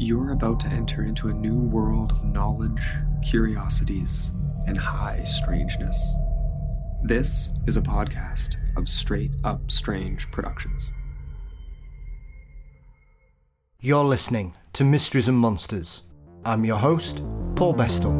You're about to enter into a new world of knowledge, curiosities, and high strangeness. This is a podcast of Straight Up Strange Productions. You're listening to Mysteries and Monsters. I'm your host, Paul Bestall.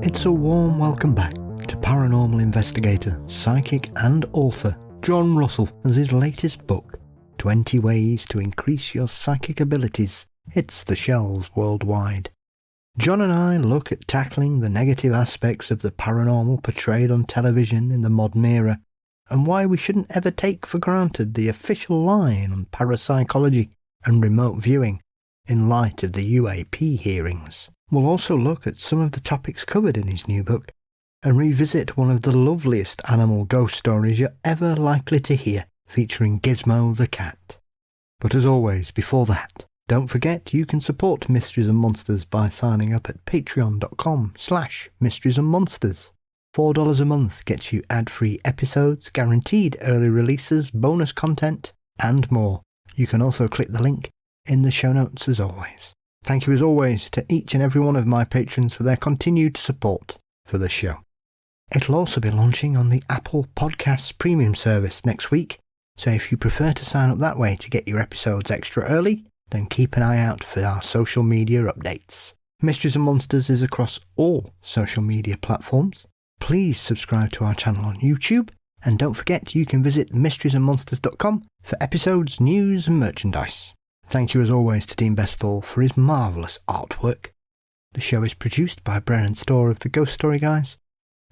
It's a warm welcome back to paranormal investigator, psychic and author John Russell as his latest book, 20 Ways to Increase Your Psychic Abilities, hits the shelves worldwide. John and I look at tackling the negative aspects of the paranormal portrayed on television in the modern era, and why we shouldn't ever take for granted the official line on parapsychology and remote viewing in light of the UAP hearings. We'll also look at some of the topics covered in his new book, and revisit one of the loveliest animal ghost stories you're ever likely to hear, featuring Gizmo the cat. But as always, before that, don't forget you can support Mysteries and Monsters by signing up at patreon.com/Mysteries and Monsters. $4 a month gets you ad-free episodes, guaranteed early releases, bonus content, and more. You can also click the link in the show notes as always. Thank you as always to each and every one of my patrons for their continued support for the show. It'll also be launching on the Apple Podcasts premium service next week, so if you prefer to sign up that way to get your episodes extra early, then keep an eye out for our social media updates. Mysteries and Monsters is across all social media platforms. Please subscribe to our channel on YouTube, and don't forget you can visit mysteriesandmonsters.com for episodes, news and merchandise. Thank you as always to Dean Bestall for his marvellous artwork. The show is produced by Brennan Storr of the Ghost Story Guys,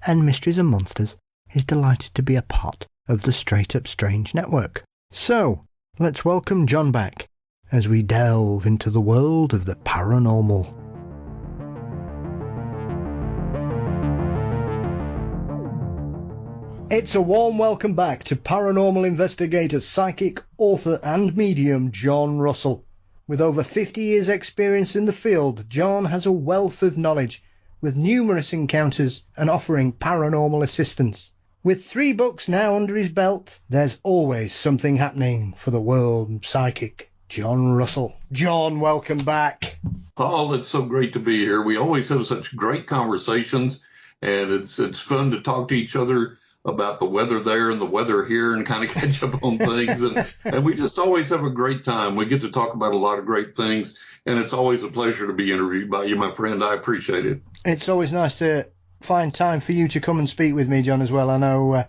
and Mysteries and Monsters is delighted to be a part of the Straight Up Strange network. So, let's welcome John back as we delve into the world of the paranormal. It's a warm welcome back to paranormal investigator, psychic, author and medium John Russell. With over 50 years' experience in the field, John has a wealth of knowledge, with numerous encounters and offering paranormal assistance. With 3 books now under his belt, there's always something happening for the world psychic John Russell. John, welcome back. Paul, it's so great to be here. We always have such great conversations, and it's fun to talk to each other about the weather there and the weather here and kind of catch up on things. And we just always have a great time. We get to talk about a lot of great things, and it's always a pleasure to be interviewed by you, my friend. I appreciate it. It's always nice to find time for you to come and speak with me, John, as well. I know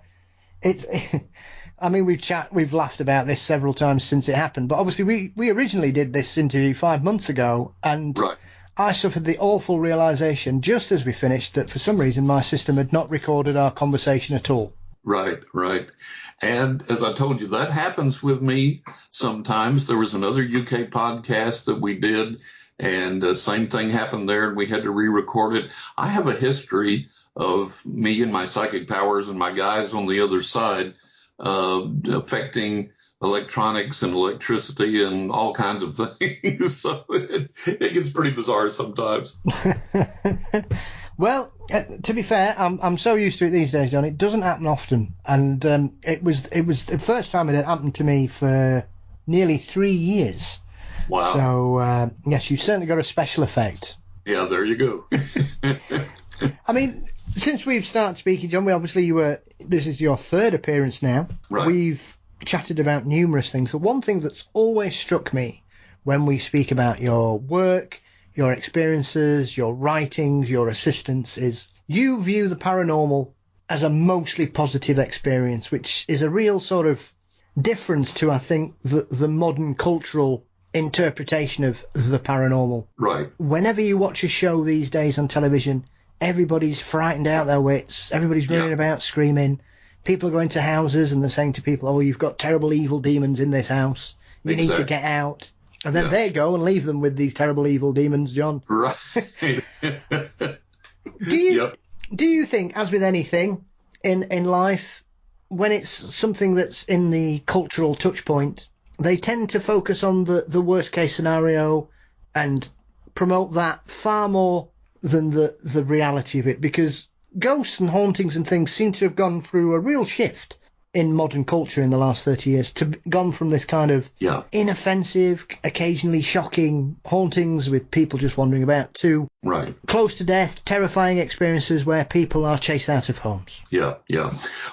I mean, we've laughed about this several times since it happened, but obviously we originally did this interview 5 months ago, and right. I suffered the awful realization just as we finished that for some reason my system had not recorded our conversation at all. Right. And as I told you, that happens with me sometimes. There was another UK podcast that we did, and the same thing happened there, and we had to re-record it. I have a history of me and my psychic powers and my guys on the other side affecting electronics and electricity and all kinds of things. So it gets pretty bizarre sometimes. Well, to be fair, I'm so used to it these days, John. It doesn't happen often, and it was the first time it had happened to me for nearly 3 years. Wow. So yes, you've certainly got a special effect. Yeah, there you go. I mean, since we've started speaking, John, this is your 3rd appearance now. Right. We've chatted about numerous things. The one thing that's always struck me when we speak about your work, your experiences, your writings, your assistance is you view the paranormal as a mostly positive experience, which is a real sort of difference to, I think, the modern cultural interpretation of the paranormal. Right. Whenever you watch a show these days on television, everybody's frightened out their wits. Everybody's running about screaming. People are going to houses and they're saying to people, oh, you've got terrible evil demons in this house. You need to get out. And then they go and leave them with these terrible evil demons, John. Right. Do you think, as with anything in life, when it's something that's in the cultural touch point, they tend to focus on the worst case scenario and promote that far more than the reality of it? Because ghosts and hauntings and things seem to have gone through a real shift in modern culture in the last 30 years to gone from this kind of inoffensive, occasionally shocking hauntings with people just wandering about to close to death, terrifying experiences where people are chased out of homes. Yeah.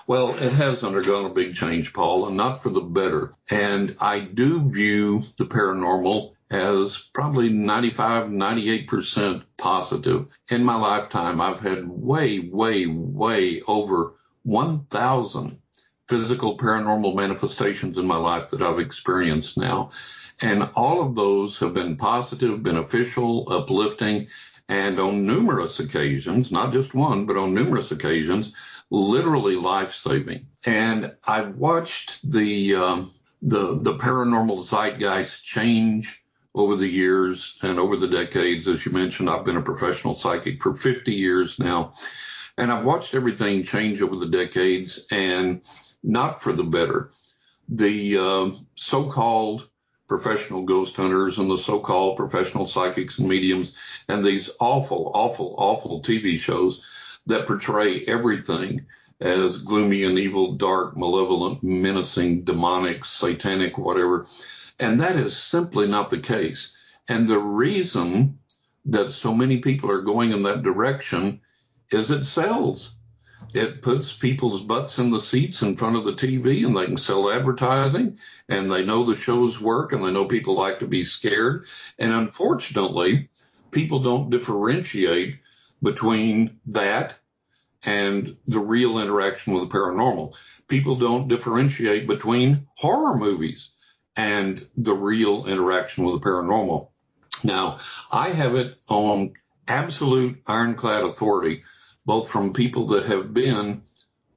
Well, it has undergone a big change, Paul, and not for the better. And I do view the paranormal as probably 95, 98% positive. In my lifetime, I've had way over 1,000 physical paranormal manifestations in my life that I've experienced now. And all of those have been positive, beneficial, uplifting, and on numerous occasions, not just one, but on numerous occasions, literally life-saving. And I've watched the paranormal zeitgeist change over the years and over the decades. As you mentioned, I've been a professional psychic for 50 years now, and I've watched everything change over the decades, and not for the better. The so-called professional ghost hunters and the so-called professional psychics and mediums and these awful TV shows that portray everything as gloomy and evil, dark, malevolent, menacing, demonic, satanic, whatever. And that is simply not the case. And the reason that so many people are going in that direction is it sells. It puts people's butts in the seats in front of the TV, and they can sell advertising, and they know the shows work, and they know people like to be scared. And unfortunately, people don't differentiate between that and the real interaction with the paranormal. People don't differentiate between horror movies and the real interaction with the paranormal. Now, I have it on absolute ironclad authority, both from people that have been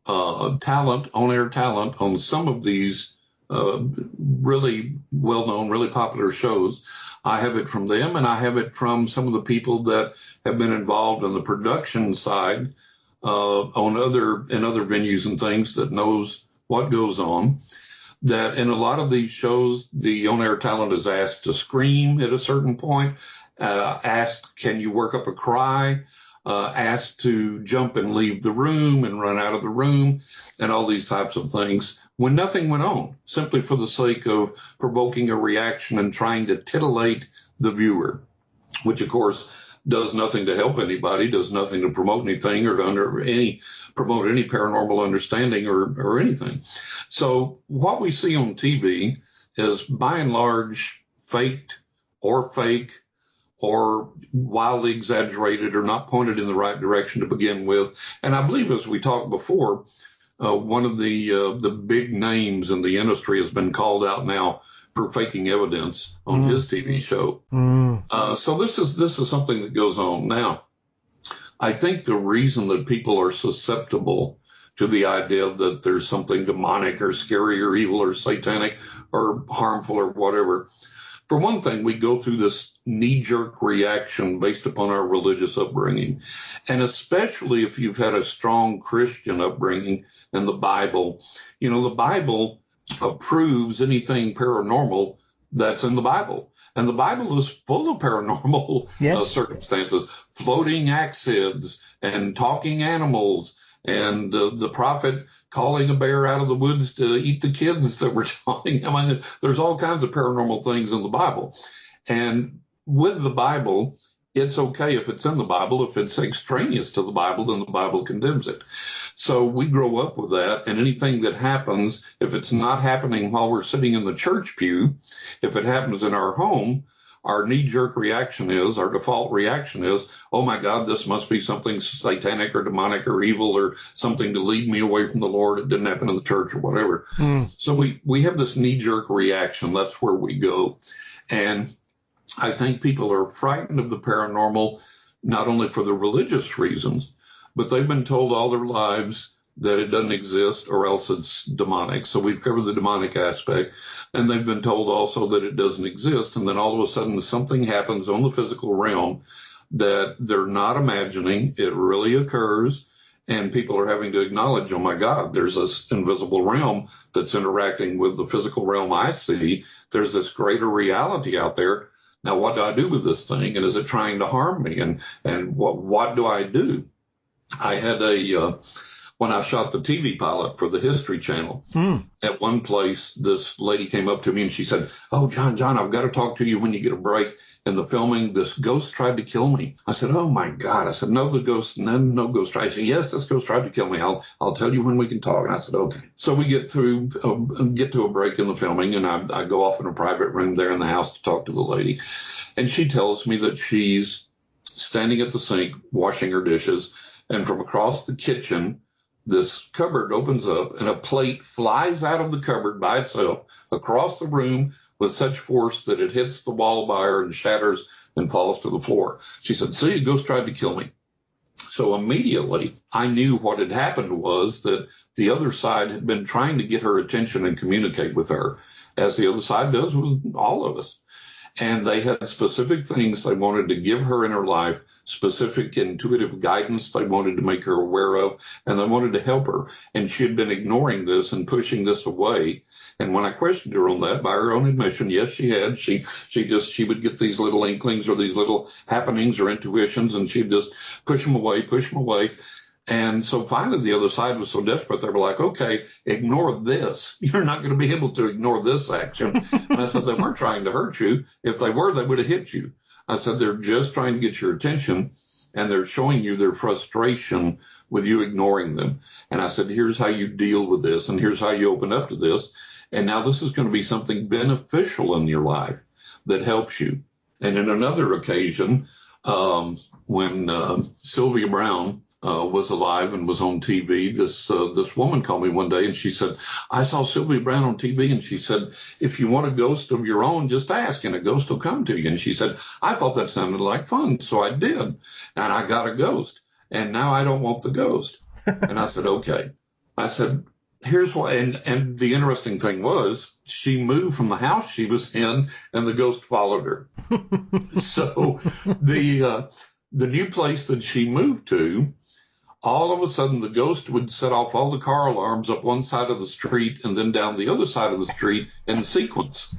on-air talent on some of these really well-known, really popular shows. I have it from them, and I have it from some of the people that have been involved on the production side in other venues and things that knows what goes on. That in a lot of these shows, the on-air talent is asked to scream at a certain point, asked, can you work up a cry? Asked to jump and leave the room and run out of the room and all these types of things when nothing went on, simply for the sake of provoking a reaction and trying to titillate the viewer, which, of course, does nothing to help anybody, does nothing to promote anything or to promote any paranormal understanding or anything. So what we see on TV is by and large faked or fake or wildly exaggerated or not pointed in the right direction to begin with. And I believe, as we talked before, one of the big names in the industry has been called out now for faking evidence on his TV show. So this is something that goes on. Now, I think the reason that people are susceptible to the idea that there's something demonic or scary or evil or satanic or harmful or whatever, for one thing, we go through this knee-jerk reaction based upon our religious upbringing. And especially if you've had a strong Christian upbringing and the Bible, the Bible approves anything paranormal that's in the Bible. And the Bible is full of paranormal circumstances, floating axe heads and talking animals, and the prophet calling a bear out of the woods to eat the kids that were talking. I mean, there's all kinds of paranormal things in the Bible. And with the Bible, it's okay if it's in the Bible. If it's extraneous to the Bible, then the Bible condemns it. So we grow up with that, and anything that happens, if it's not happening while we're sitting in the church pew, if it happens in our home, our knee-jerk reaction is, our default reaction is, oh my God, this must be something satanic or demonic or evil or something to lead me away from the Lord. It didn't happen in the church or whatever. So we have this knee-jerk reaction. That's where we go. And I think people are frightened of the paranormal, not only for the religious reasons, but they've been told all their lives that it doesn't exist or else it's demonic. So we've covered the demonic aspect, and they've been told also that it doesn't exist. And then all of a sudden something happens on the physical realm that they're not imagining. It really occurs, and people are having to acknowledge, oh my God, there's this invisible realm that's interacting with the physical realm I see. There's this greater reality out there. Now, what do I do with this thing? And is it trying to harm me? And what do I do? I had when I shot the TV pilot for the History Channel. At one place, this lady came up to me and she said, "Oh, John, I've got to talk to you when you get a break. In the filming, this ghost tried to kill me." I said, "Oh my God." I said, "No, the ghost, no ghost tried." She said, "Yes, this ghost tried to kill me. I'll tell you when we can talk." And I said, "Okay." So we get to a break in the filming, and I go off in a private room there in the house to talk to the lady. And she tells me that she's standing at the sink washing her dishes, and from across the kitchen, this cupboard opens up and a plate flies out of the cupboard by itself across the room with such force that it hits the wall by her and shatters and falls to the floor. She said, "See, a ghost tried to kill me." So immediately I knew what had happened was that the other side had been trying to get her attention and communicate with her, as the other side does with all of us. And they had specific things they wanted to give her in her life, specific intuitive guidance they wanted to make her aware of, and they wanted to help her. And she had been ignoring this and pushing this away. And when I questioned her on that, by her own admission, yes, she had. She would get these little inklings or these little happenings or intuitions, and she'd just push them away. And so finally the other side was so desperate, they were like, "Okay, ignore this. You're not going to be able to ignore this action." And I said, "They weren't trying to hurt you. If they were, they would have hit you." I said, "They're just trying to get your attention, and they're showing you their frustration with you ignoring them." And I said, "Here's how you deal with this, and here's how you open up to this. And now this is going to be something beneficial in your life that helps you." And in another occasion, when Sylvia Brown was alive and was on TV, this woman called me one day and she said, "I saw Sylvia Brown on TV, and she said, if you want a ghost of your own, just ask and a ghost will come to you." And she said, "I thought that sounded like fun, so I did, and I got a ghost, and now I don't want the ghost." And I said, "Okay." I said, "Here's why." And the interesting thing was she moved from the house she was in, and the ghost followed her. So the new place that she moved to, all of a sudden the ghost would set off all the car alarms up one side of the street and then down the other side of the street in sequence.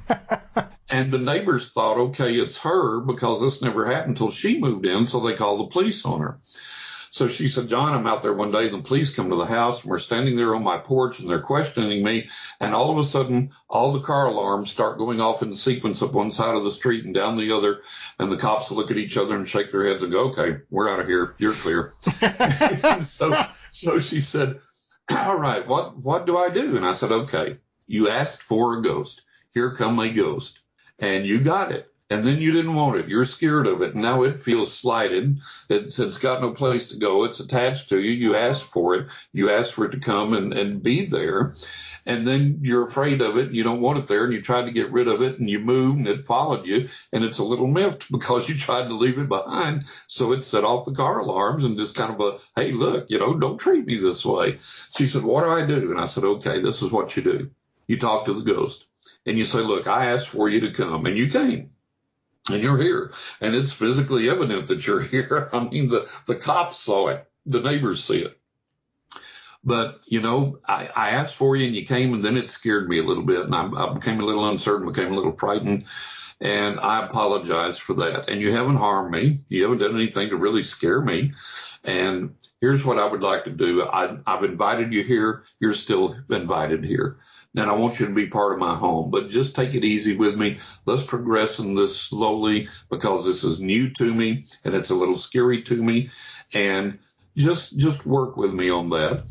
And the neighbors thought, okay, it's her, because this never happened until she moved in, so they called the police on her. So she said, "John, I'm out there one day, and the police come to the house, and we're standing there on my porch, and they're questioning me, and all of a sudden, all the car alarms start going off in sequence up one side of the street and down the other, and the cops look at each other and shake their heads and go, 'Okay, we're out of here. You're clear.'" So she said, "All right, what do I do?" And I said, "Okay, you asked for a ghost. Here come a ghost, and you got it. And then you didn't want it. You're scared of it. Now it feels slighted. It's got no place to go. It's attached to you. You asked for it. You asked for it to come and be there. And then you're afraid of it. You don't want it there. And you tried to get rid of it, and you moved, and it followed you. And it's a little miffed because you tried to leave it behind. So it set off the car alarms and just kind of hey, look, don't treat me this way." She said, "What do I do?" And I said, "Okay, this is what you do. You talk to the ghost, and you say, 'Look, I asked for you to come, and you came. And you're here, and it's physically evident that you're here.' I mean, the cops saw it. The neighbors see it. But, I asked for you, and you came, and then it scared me a little bit, and I became a little uncertain, became a little frightened, and I apologize for that. And you haven't harmed me. You haven't done anything to really scare me. And here's what I would like to do. I've invited you here. You're still invited here. And I want you to be part of my home, but just take it easy with me. Let's progress in this slowly, because this is new to me and it's a little scary to me. And just work with me on that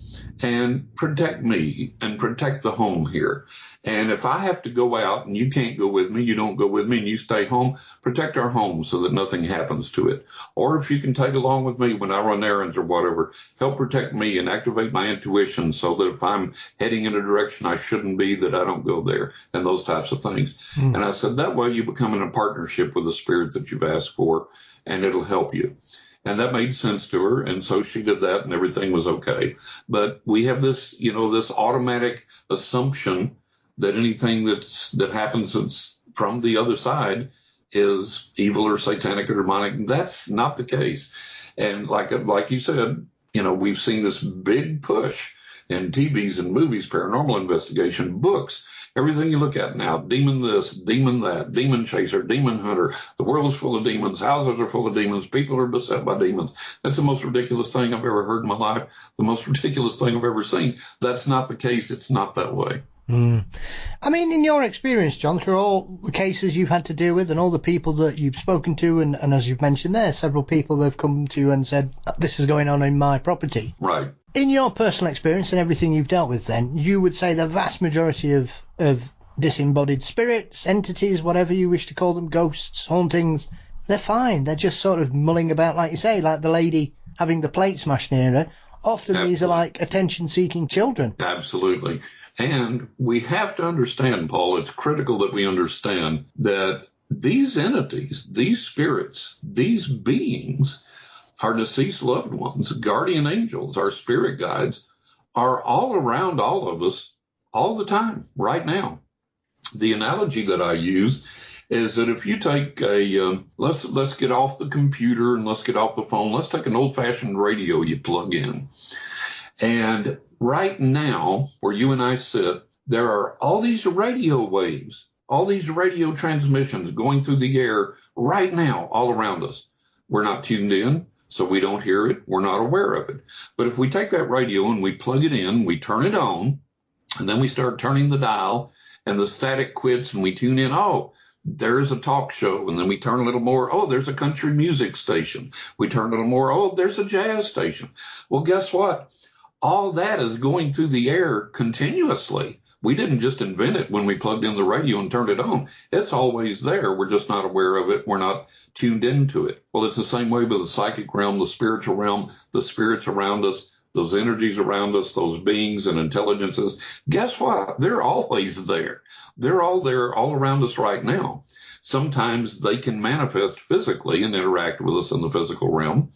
and protect me and protect the home here. And if I have to go out and you can't go with me, you don't go with me and you stay home, protect our home so that nothing happens to it. Or if you can tag along with me when I run errands or whatever, help protect me and activate my intuition so that if I'm heading in a direction I shouldn't be, that I don't go there, and those types of things. And I said, that way you become in a partnership with the spirit that you've asked for, and it'll help you. And that made sense to her. And so she did that and everything was okay. But we have this, this automatic assumption that anything that happens that's from the other side is evil or satanic or demonic. That's not the case. And like you said, we've seen this big push in TVs and movies, paranormal investigation, books, Everything you look at now, demon this, demon that, demon chaser, demon hunter. The world is full of demons. Houses are full of demons. People are beset by demons. That's the most ridiculous thing I've ever heard in my life. The most ridiculous thing I've ever seen. That's not the case. It's not that way. I mean, in your experience, John, through all the cases you've had to deal with and all the people that you've spoken to, and as you've mentioned there, several people that have come to you and said, this is going on in my property. Right. In your personal experience and everything you've dealt with then, you would say the vast majority of disembodied spirits, entities, whatever you wish to call them, ghosts, hauntings, they're fine. They're just sort of mulling about, like you say, like the lady having the plate smashed near her. Often These are like attention-seeking children. Absolutely. And we have to understand, Paul, it's critical that we understand that these entities, these spirits, these beings, our deceased loved ones, guardian angels, our spirit guides, are all around all of us all the time, right now. The analogy that I use is that if you take let's get off the computer and let's get off the phone. Let's take an old-fashioned radio you plug in. And right now, where you and I sit, there are all these radio waves, all these radio transmissions going through the air right now all around us. We're not tuned in, so we don't hear it. We're not aware of it. But if we take that radio and we plug it in, we turn it on, and then we start turning the dial, and the static quits, and we tune in, oh, there's a talk show, and then we turn a little more, oh, there's a country music station. We turn a little more, oh, there's a jazz station. Well, guess what? All that is going through the air continuously. We didn't just invent it when we plugged in the radio and turned it on. It's always there. We're just not aware of it. We're not tuned into it. Well, it's the same way with the psychic realm, the spiritual realm, the spirits around us, those energies around us, those beings and intelligences. Guess what? They're always there. They're all there, all around us right now. Sometimes they can manifest physically and interact with us in the physical realm.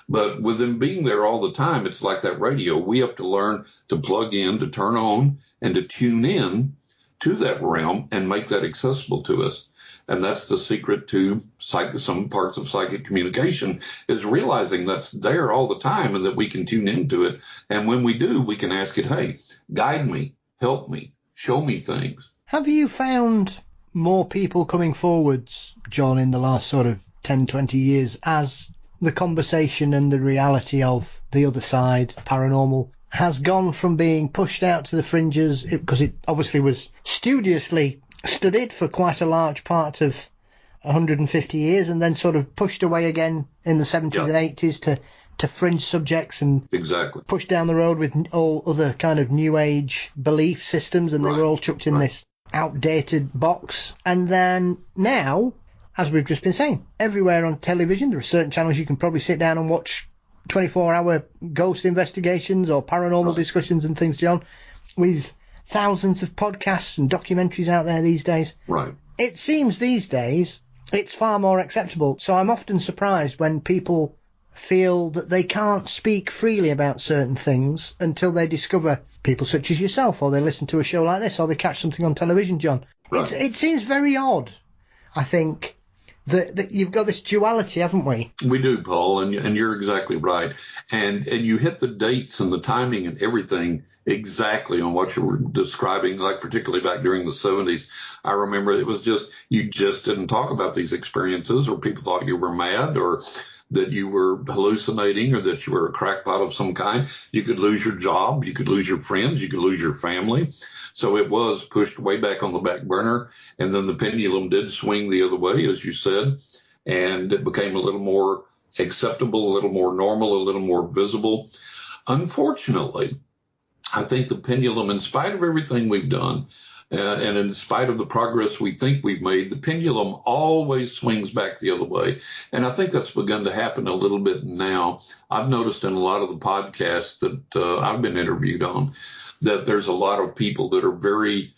But with them being there all the time, it's like that radio. We have to learn to plug in, to turn on, and to tune in to that realm and make that accessible to us. And that's the secret to some parts of psychic communication, is realizing that's there all the time and that we can tune into it. And when we do, we can ask it, hey, guide me, help me, show me things. Have you found more people coming forwards, John, in the last sort of 10, 20 years as the conversation and the reality of the other side, paranormal, has gone from being pushed out to the fringes, because it obviously was studiously studied for quite a large part of 150 years and then sort of pushed away again in the 70s and 80s to fringe subjects and pushed down the road with all other kind of new age belief systems, and they were all chucked in this outdated box. And then now, as we've just been saying, everywhere on television, there are certain channels you can probably sit down and watch 24-hour ghost investigations or paranormal discussions and things, John, with thousands of podcasts and documentaries out there these days. Right. It seems these days it's far more acceptable. So I'm often surprised when people feel that they can't speak freely about certain things until they discover people such as yourself, or they listen to a show like this, or they catch something on television, John. Right. It seems very odd, I think, that you've got this duality, haven't we? We do, Paul, and you're exactly right. And you hit the dates and the timing and everything exactly on what you were describing, like particularly back during the 70s. I remember it was just, you just didn't talk about these experiences, or people thought you were mad, or that you were hallucinating, or that you were a crackpot of some kind. You could lose your job, you could lose your friends, you could lose your family. So it was pushed way back on the back burner, and then the pendulum did swing the other way, as you said, and it became a little more acceptable, a little more normal, a little more visible. Unfortunately, I think the pendulum, in spite of everything we've done, and in spite of the progress we think we've made, the pendulum always swings back the other way. And I think that's begun to happen a little bit now. I've noticed in a lot of the podcasts that I've been interviewed on that there's a lot of people that are very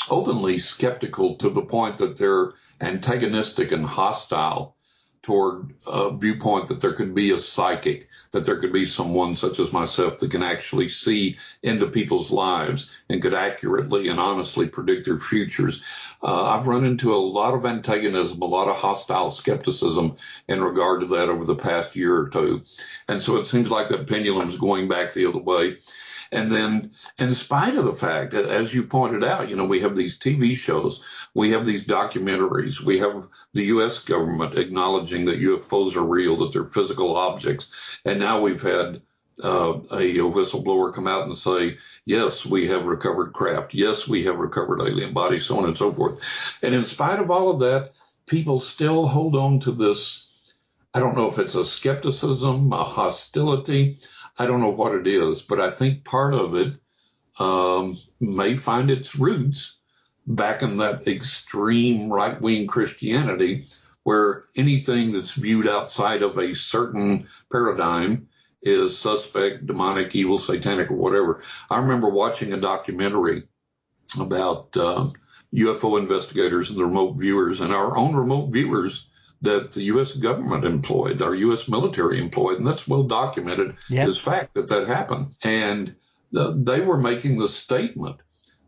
openly skeptical, to the point that they're antagonistic and hostile toward a viewpoint that there could be a psychic, that there could be someone such as myself that can actually see into people's lives and could accurately and honestly predict their futures. I've run into a lot of antagonism, a lot of hostile skepticism in regard to that over the past year or two. And so it seems like that pendulum is going back the other way. And then, in spite of the fact that, as you pointed out, we have these TV shows, we have these documentaries, we have the U.S. government acknowledging that UFOs are real, that they're physical objects. And now we've had a whistleblower come out and say, yes, we have recovered craft. Yes, we have recovered alien bodies, so on and so forth. And in spite of all of that, people still hold on to this. I don't know if it's a skepticism, a hostility. I don't know what it is, but I think part of it may find its roots back in that extreme right-wing Christianity, where anything that's viewed outside of a certain paradigm is suspect, demonic, evil, satanic, or whatever. I remember watching a documentary about UFO investigators and the remote viewers, and our own remote viewers that the U.S. government employed, our U.S. military employed, and that's well documented as fact that happened. And they were making the statement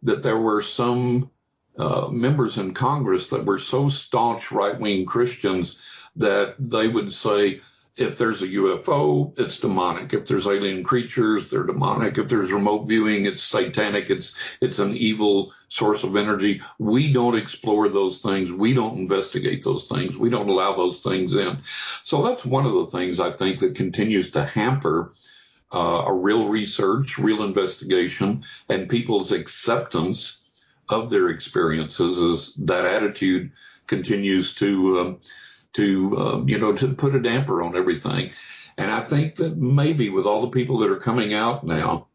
that there were some members in Congress that were so staunch right-wing Christians that they would say, if there's a UFO, it's demonic. If there's alien creatures, they're demonic. If there's remote viewing, it's satanic. It's an evil source of energy. We don't explore those things. We don't investigate those things. We don't allow those things in. So that's one of the things I think that continues to hamper a real research, real investigation, and people's acceptance of their experiences as that attitude continues to put a damper on everything. And I think that maybe with all the people that are coming out now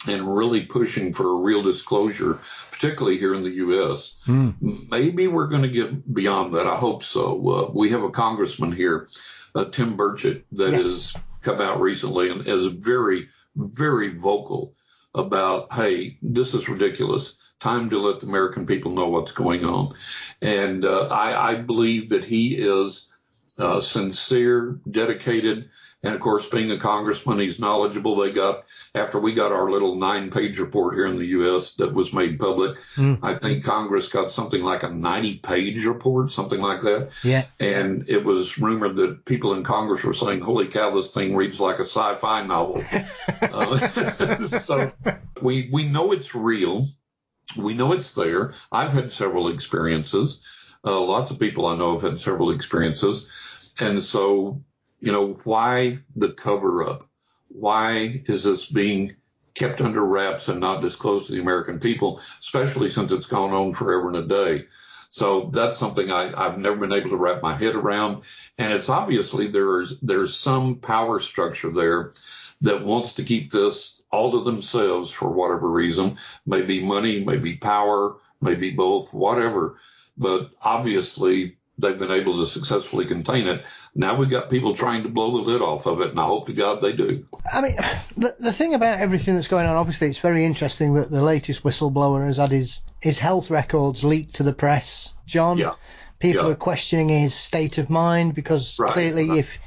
and really pushing for a real disclosure, particularly here in the U.S., maybe we're going to get beyond that. I hope so. We have a congressman here, Tim Burchett, that has come out recently and is very, very vocal about, hey, this is ridiculous. Time to let the American people know what's going on. And I believe that he is sincere, dedicated, and of course, being a congressman, he's knowledgeable. After we got our little 9-page report here in the U.S. that was made public, I think Congress got something like a 90-page report, something like that. Yeah. And it was rumored that people in Congress were saying, holy cow, this thing reads like a sci-fi novel. So we know it's real. We know it's there. I've had several experiences. Lots of people I know have had several experiences. And so, why the cover up? Why is this being kept under wraps and not disclosed to the American people, especially since it's gone on forever and a day? So that's something I've never been able to wrap my head around. And it's obviously there's some power structure there that wants to keep this all to themselves for whatever reason, maybe money, maybe power, maybe both, whatever. But obviously, they've been able to successfully contain it. Now we've got people trying to blow the lid off of it, and I hope to God they do. I mean, the thing about everything that's going on, obviously, it's very interesting that the latest whistleblower has had his health records leaked to the press. John, people are questioning his state of mind because clearly if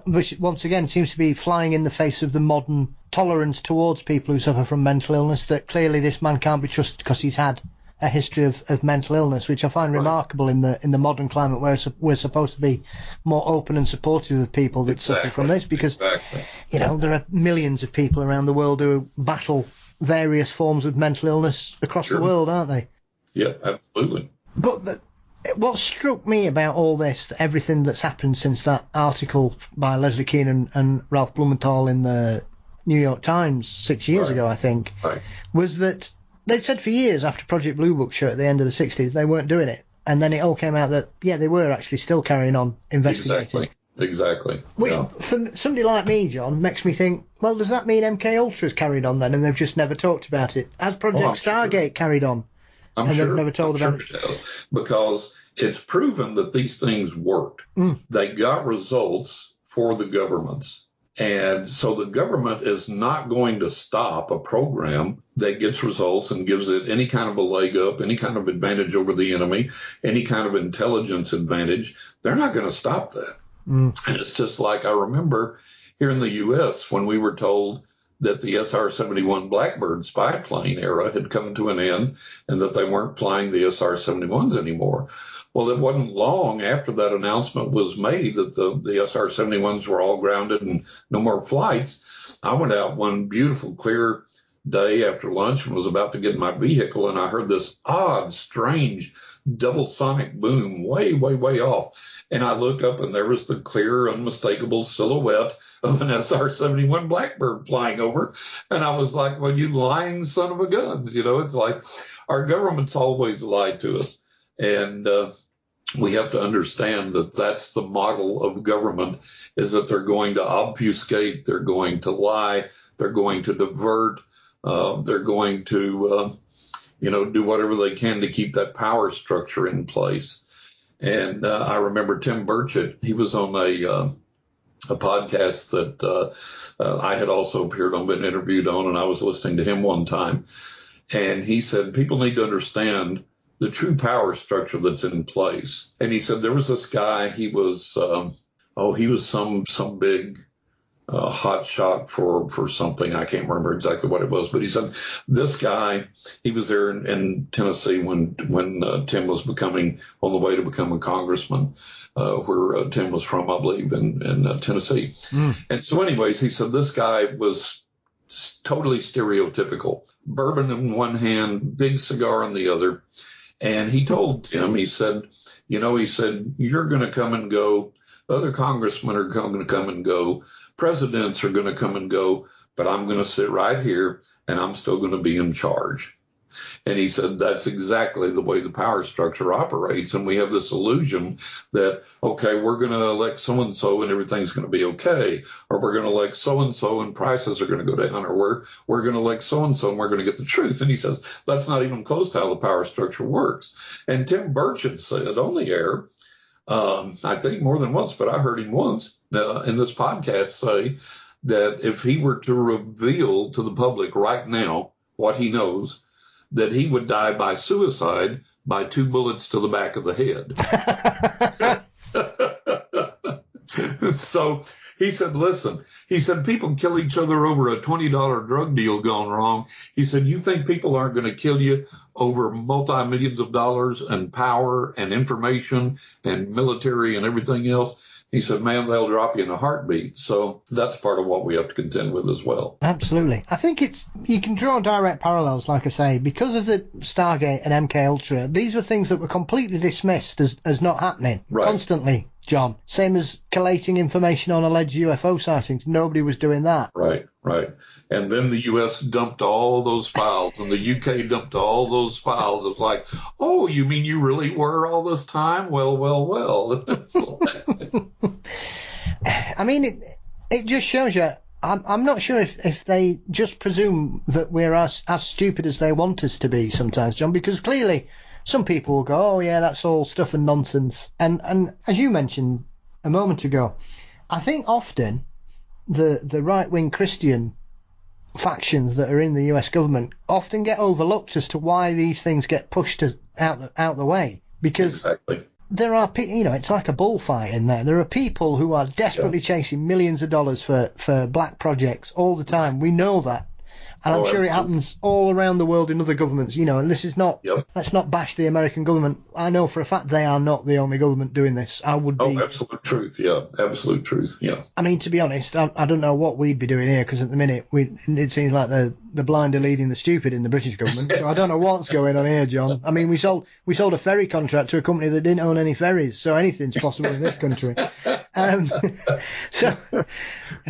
which once again seems to be flying in the face of the modern tolerance towards people who suffer from mental illness, that clearly this man can't be trusted because he's had a history of mental illness, which I find remarkable in the modern climate where we're supposed to be more open and supportive of people that suffer from this, because there are millions of people around the world who battle various forms of mental illness across the world, aren't they? Yeah, absolutely. But what struck me about all this, everything that's happened since that article by Leslie Keane and Ralph Blumenthal in the New York Times 6 years ago, I think, was that they'd said for years after Project Blue Book shut at the end of the 60s they weren't doing it. And then it all came out that, they were actually still carrying on investigating. Exactly. Which, for somebody like me, John, makes me think, well, does that mean MK Ultra's carried on then and they've just never talked about it? Has Project Stargate carried on? They've never told about it? It has, because it's proven that these things worked. They got results for the governments. And so the government is not going to stop a program that gets results and gives it any kind of a leg up, any kind of advantage over the enemy, any kind of intelligence advantage. They're not going to stop that. And it's just like I remember here in the U.S. when we were told that the SR-71 Blackbird spy plane era had come to an end and that they weren't flying the SR-71s anymore. Well, it wasn't long after that announcement was made that the SR-71s were all grounded and no more flights. I went out one beautiful, clear day after lunch and was about to get in my vehicle, and I heard this odd, strange double sonic boom way, way, way off. And I looked up, and there was the clear, unmistakable silhouette of an SR-71 Blackbird flying over. And I was like, well, you lying son of a guns. You know, it's like our government's always lied to us. And we have to understand that that's the model of government, is that they're going to obfuscate, they're going to lie, they're going to divert, they're going to, do whatever they can to keep that power structure in place. And I remember Tim Burchett, he was on a podcast that I had also appeared on, been interviewed on, and I was listening to him one time. And he said, people need to understand the true power structure that's in place. And he said there was this guy, he was some big hot shot for something. I can't remember exactly what it was, but he said this guy, he was there in Tennessee when Tim was on the way to become a congressman, where Tim was from, I believe, in Tennessee. Mm. And so anyways, he said this guy was totally stereotypical. Bourbon in one hand, big cigar in the other. And he told Tim, he said, you're going to come and go. Other congressmen are going to come and go. Presidents are going to come and go. But I'm going to sit right here, and I'm still going to be in charge. And he said that's exactly the way the power structure operates. And we have this illusion that, okay, we're going to elect so-and-so and everything's going to be okay. Or we're going to elect so-and-so and prices are going to go down. Or we're going to elect so-and-so and we're going to get the truth. And he says that's not even close to how the power structure works. And Tim Burchett said on the air, I think more than once, but I heard him once in this podcast say that if he were to reveal to the public right now what he knows, that he would die by suicide by 2 bullets to the back of the head. So he said, listen, he said, people kill each other over a $20 drug deal gone wrong. He said, you think people aren't going to kill you over multi-millions of dollars and power and information and military and everything else? He said, man, they'll drop you in a heartbeat. So that's part of what we have to contend with as well. Absolutely. I think you can draw direct parallels, like I say, because of the Stargate and MK Ultra. These were things that were completely dismissed as not happening constantly, John. Same as collating information on alleged UFO sightings. Nobody was doing that. Right. And then the U.S. dumped all those files, and the U.K. dumped all those files. It was like, oh, you mean you really were all this time? Well. I mean, it just shows you. I'm not sure if they just presume that we're as stupid as they want us to be sometimes, John, because clearly some people will go, oh, yeah, that's all stuff and nonsense. And as you mentioned a moment ago, I think often the right-wing Christian factions that are in the US government often get overlooked as to why these things get pushed out the way. Because exactly. There are people, it's like a bullfight in there. There are people who are desperately chasing millions of dollars for black projects all the time. We know that. And I'm sure it happens all around the world in other governments, and this is not, let's not bash the American government. I know for a fact they are not the only government doing this. Absolute truth, absolute truth, yeah. I mean, to be honest, I don't know what we'd be doing here, because at the minute, it seems like the blind are leading the stupid in the British government, so I don't know what's going on here, John. I mean, we sold a ferry contract to a company that didn't own any ferries, so anything's possible in this country. So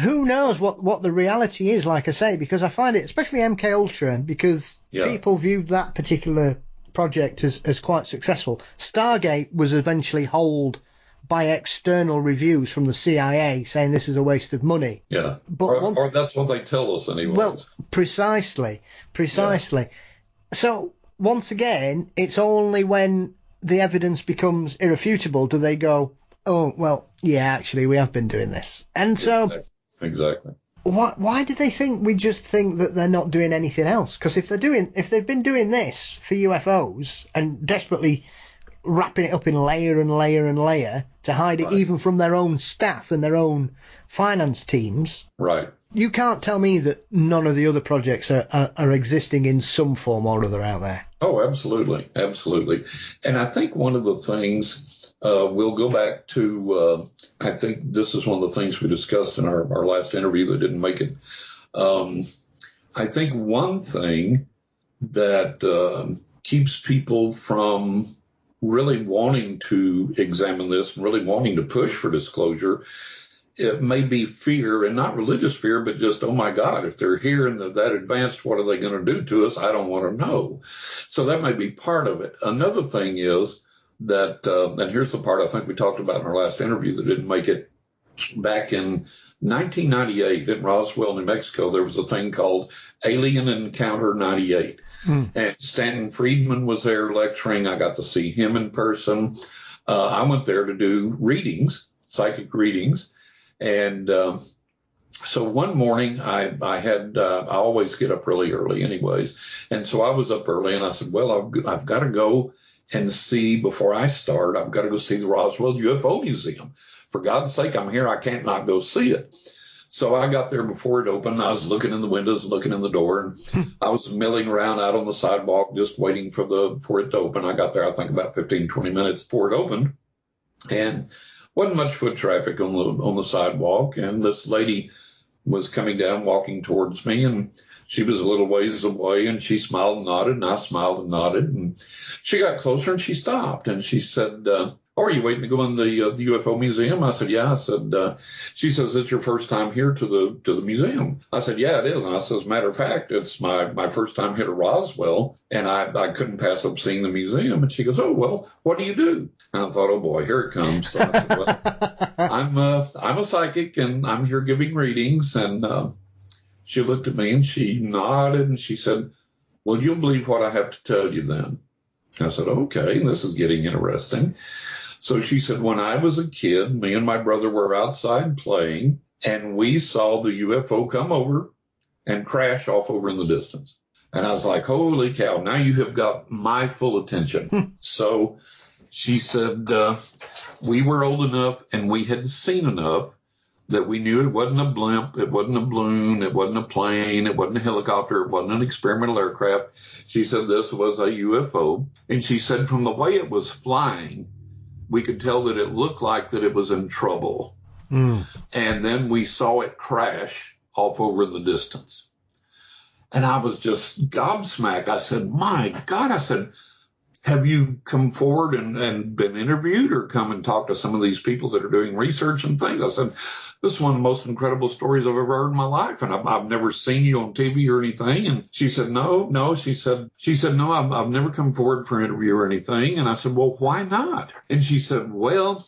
who knows what the reality is, like I say, because I find it, especially MK Ultra, because people viewed that particular project as quite successful. Stargate was eventually holed by external reviews from the CIA saying this is a waste of money. Yeah, but or that's what they tell us anyway. Well, precisely. Yeah. So once again, it's only when the evidence becomes irrefutable do they go, oh, well, yeah, actually, we have been doing this. And so... Exactly. Why do they think we just think that they're not doing anything else? Because if they've been doing this for UFOs and desperately wrapping it up in layer and layer and layer to hide it even from their own staff and their own finance teams. Right. You can't tell me that none of the other projects are existing in some form or other out there. Oh, absolutely. Absolutely. And I think one of the things, we'll go back to, I think this is one of the things we discussed in our last interview that didn't make it. I think one thing that keeps people from really wanting to examine this and really wanting to push for disclosure, it may be fear, and not religious fear, but just, oh my God, if they're here and that advanced, what are they going to do to us? I don't want to know. So that may be part of it. Another thing is that, and here's the part I think we talked about in our last interview that didn't make it. Back in 1998 in Roswell, New Mexico, there was a thing called Alien Encounter 98. And Stanton Friedman was there lecturing. I got to see him in person. I went there to do readings, psychic readings. And so one morning I always get up really early anyways. And so I was up early and I said, well, I've got to go and see, before I start, I've got to go see the Roswell UFO Museum. For God's sake, I'm here. I can't not go see it. So I got there before it opened. I was looking in the windows, looking in the door, and I was milling around out on the sidewalk, just waiting for it to open. I got there, I think, about 15, 20 minutes before it opened, and wasn't much foot traffic on the sidewalk. And this lady was coming down, walking towards me, and she was a little ways away, and she smiled and nodded, and I smiled and nodded, and she got closer and she stopped, and she said, "Oh, are you waiting to go in the UFO museum?" I said, "Yeah." I said, she says, "It's your first time here to the museum?" I said, "Yeah, it is." And I said, "As a matter of fact, it's my first time here to Roswell, and I couldn't pass up seeing the museum." And she goes, "Oh, well, what do you do?" And I thought, oh boy, here it comes. So I said, well, I'm a psychic, and I'm here giving readings. And she looked at me and she nodded and she said, "Well, you'll believe what I have to tell you then." I said, "Okay, this is getting interesting." So she said, "When I was a kid, me and my brother were outside playing, and we saw the UFO come over and crash off over in the distance." And I was like, holy cow, now you have got my full attention. So she said, we were old enough and we had seen enough that we knew it wasn't a blimp, it wasn't a balloon, it wasn't a plane, it wasn't a helicopter, it wasn't an experimental aircraft. She said this was a UFO. And she said from the way it was flying, we could tell that it looked like that it was in trouble. And then we saw it crash off over in the distance. And I was just gobsmacked. I said, my God, I said, have you come forward and been interviewed or come and talk to some of these people that are doing research and things? I said, this is one of the most incredible stories I've ever heard in my life. And I've never seen you on TV or anything. And she said, no. She said, no, I've never come forward for an interview or anything. And I said, well, why not? And she said, well,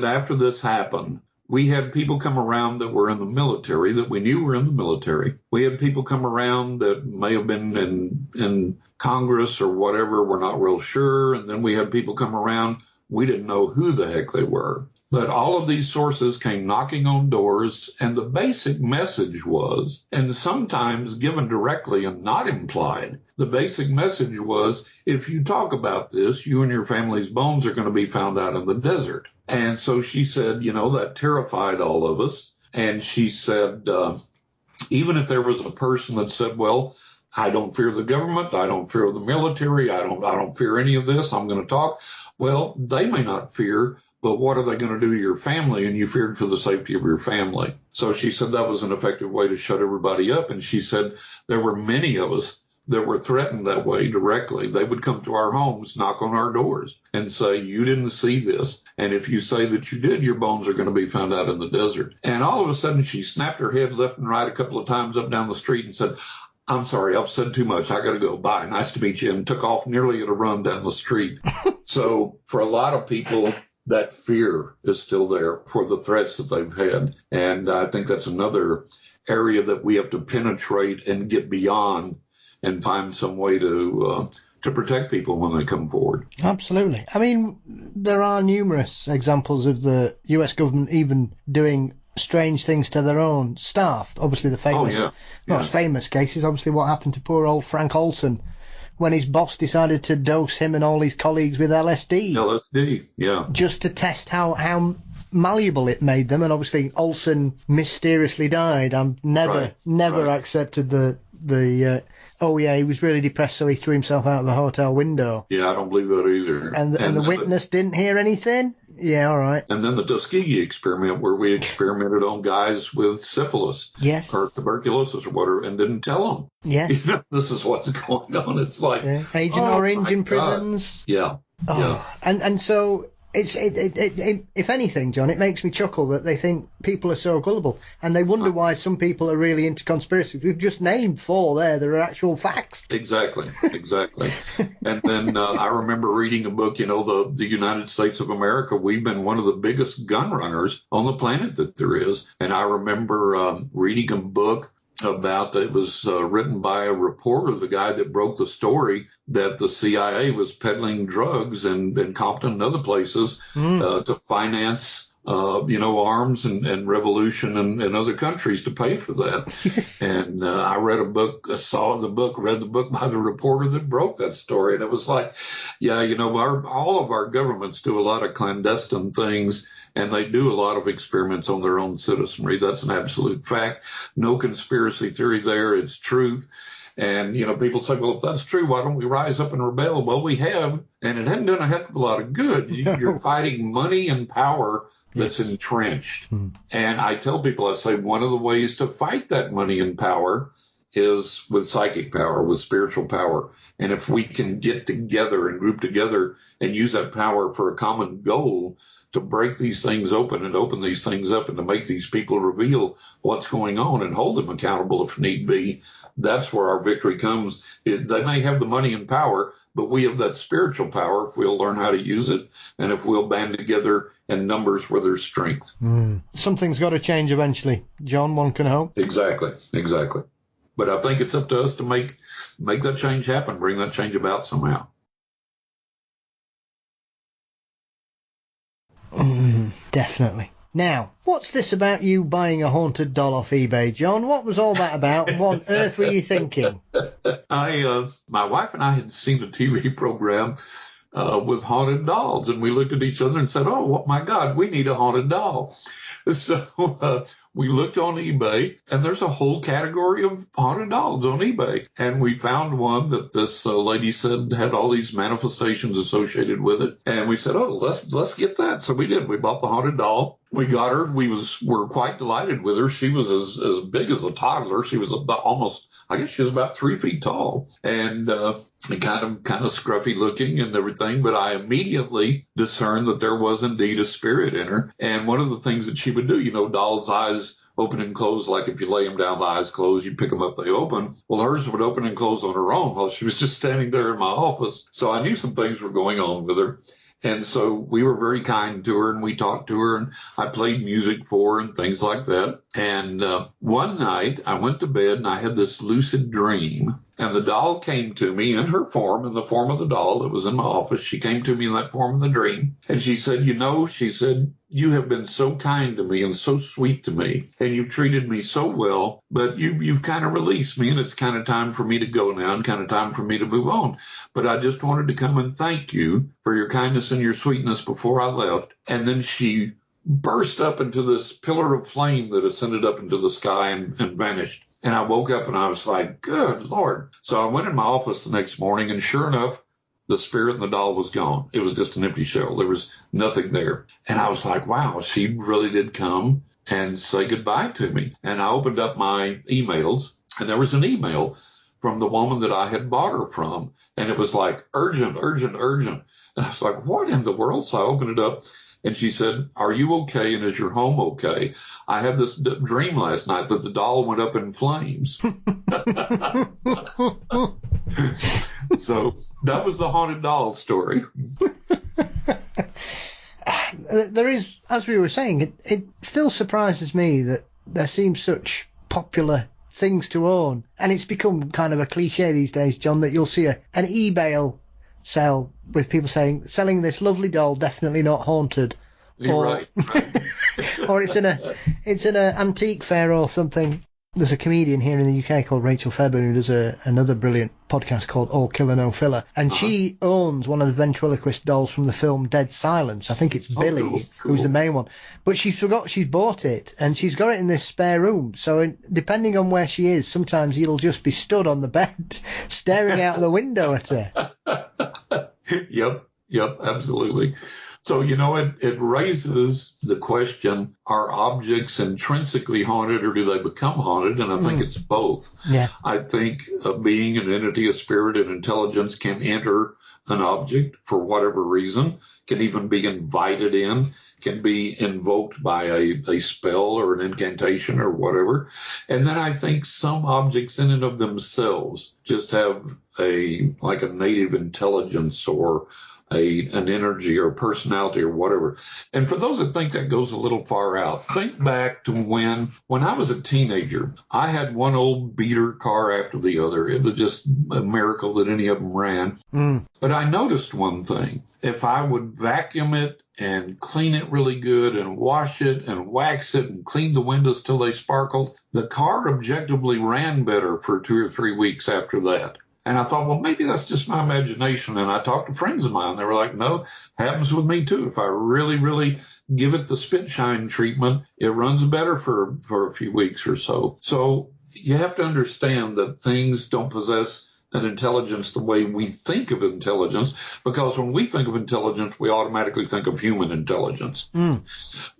after this happened, we had people come around that were in the military, that we knew were in the military. We had people come around that may have been in Congress or whatever. We're not real sure. And then we had people come around. We didn't know who the heck they were. But all of these sources came knocking on doors, and the basic message was, and sometimes given directly and not implied, the basic message was, if you talk about this, you and your family's bones are going to be found out in the desert. And so she said, that terrified all of us. And she said, even if there was a person that said, well, I don't fear the government, I don't fear the military, I don't fear any of this, I'm going to talk. Well, they may not fear, but what are they going to do to your family? And you feared for the safety of your family. So she said that was an effective way to shut everybody up. And she said there were many of us that were threatened that way directly. They would come to our homes, knock on our doors, and say, you didn't see this. And if you say that you did, your bones are going to be found out in the desert. And all of a sudden, she snapped her head left and right a couple of times up down the street and said, I'm sorry, I've said too much. I got to go. Bye. Nice to meet you. And took off nearly at a run down the street. So for a lot of people, that fear is still there for the threats that they've had. And I think that's another area that we have to penetrate and get beyond and find some way to protect people when they come forward. Absolutely. I mean, there are numerous examples of the US government even doing strange things to their own staff. Obviously, the famous, famous case is obviously what happened to poor old Frank Olson when his boss decided to dose him and all his colleagues with LSD. LSD, yeah. Just to test how malleable it made them. And obviously Olsen mysteriously died. I've never accepted the oh yeah, he was really depressed, so he threw himself out of the hotel window. Yeah, I don't believe that either. And the witness didn't hear anything? Yeah, all right. And then the Tuskegee experiment, where we experimented on guys with syphilis, yes, or tuberculosis or whatever, and didn't tell them. Yes. This is what's going on. It's like Agent Orange in prisons. Yeah. Oh. Yeah. And so it, if anything, John, it makes me chuckle that they think people are so gullible, and they wonder why some people are really into conspiracies. We've just named 4 there are actual facts. Exactly. And then I remember reading a book, the United States of America, we've been one of the biggest gun runners on the planet that there is. And I remember reading a book about, it was written by a reporter, the guy that broke the story that the CIA was peddling drugs in Compton and other places to finance arms and revolution and other countries to pay for that. And I read a book, read the book by the reporter that broke that story. And it was like, all of our governments do a lot of clandestine things, and they do a lot of experiments on their own citizenry. That's an absolute fact. No conspiracy theory there. It's truth. And, people say, well, if that's true, why don't we rise up and rebel? Well, we have, and it hadn't done a heck of a lot of good. You're fighting money and power that's entrenched. And I tell people, I say, one of the ways to fight that money and power is with psychic power, with spiritual power. And if we can get together and group together and use that power for a common goal to break these things open and open these things up and to make these people reveal what's going on and hold them accountable if need be, that's where our victory comes. They may have the money and power, but we have that spiritual power if we'll learn how to use it and if we'll band together in numbers where there's strength. Something's got to change eventually, John, one can hope. Exactly. But I think it's up to us to make that change happen, bring that change about somehow. Definitely. Now, what's this about you buying a haunted doll off eBay, John? What was all that about? What on earth were you thinking? My wife and I had seen a TV program with haunted dolls, and we looked at each other and said, oh, my God, we need a haunted doll. So we looked on eBay, and there's a whole category of haunted dolls on eBay. And we found one that this lady said had all these manifestations associated with it. And we said, let's get that. So we did. We bought the haunted doll. We got her. We're quite delighted with her. She was as big as a toddler. She was she was about 3 feet tall, and kind of scruffy looking and everything. But I immediately discerned that there was indeed a spirit in her. And one of the things that she would do, dolls' eyes open and close, like if you lay them down, the eyes close, you pick them up, they open. Well, hers would open and close on her own while she was just standing there in my office. So I knew some things were going on with her. And so we were very kind to her, and we talked to her, and I played music for her and things like that. And one night I went to bed and I had this lucid dream, and the doll came to me in her form, in the form of the doll that was in my office. She came to me in that form of the dream. And she said, you have been so kind to me and so sweet to me, and you've treated me so well, but you've kind of released me, and it's kind of time for me to go now and kind of time for me to move on. But I just wanted to come and thank you for your kindness and your sweetness before I left. And then she burst up into this pillar of flame that ascended up into the sky and vanished. And I woke up and I was like, good Lord. So I went in my office the next morning, and sure enough, the spirit in the doll was gone. It was just an empty shell. There was nothing there. And I was like, wow, she really did come and say goodbye to me. And I opened up my emails, and there was an email from the woman that I had bought her from. And it was like, urgent, urgent, urgent. And I was like, what in the world? So I opened it up, and she said, are you okay? And is your home okay? I had this dream last night that the doll went up in flames. So that was the haunted doll story. There is, as we were saying, it still surprises me that there seems such popular things to own. And it's become kind of a cliche these days, John, that you'll see an eBay sale with people saying, selling this lovely doll, definitely not haunted. You're right. Or it's in an antique fair or something. There's a comedian here in the UK called Rachel Fairburn who does another brilliant podcast called All Killer No Filler, and she owns one of the ventriloquist dolls from the film Dead Silence. I think it's Billy, cool. who's the main one. But she forgot she's bought it, and she's got it in this spare room. So depending on where she is, sometimes he'll just be stood on the bed staring out the window at her. Yep, absolutely. So, it raises the question, are objects intrinsically haunted or do they become haunted? And I think it's both. Yeah. I think a being, an entity, a spirit, an intelligence can enter an object for whatever reason, can even be invited in, can be invoked by a spell or an incantation or whatever. And then I think some objects in and of themselves just have a native intelligence or an energy or personality or whatever. And for those that think that goes a little far out, think back to when I was a teenager, I had one old beater car after the other. It was just a miracle that any of them ran. But I noticed one thing. If I would vacuum it and clean it really good and wash it and wax it and clean the windows till they sparkled, the car objectively ran better for 2 or 3 weeks after that. And I thought, well, maybe that's just my imagination. And I talked to friends of mine. They were like, no, happens with me too. If I really, really give it the spit shine treatment, it runs better for a few weeks or so. So you have to understand that things don't possess an intelligence the way we think of intelligence, because when we think of intelligence, we automatically think of human intelligence.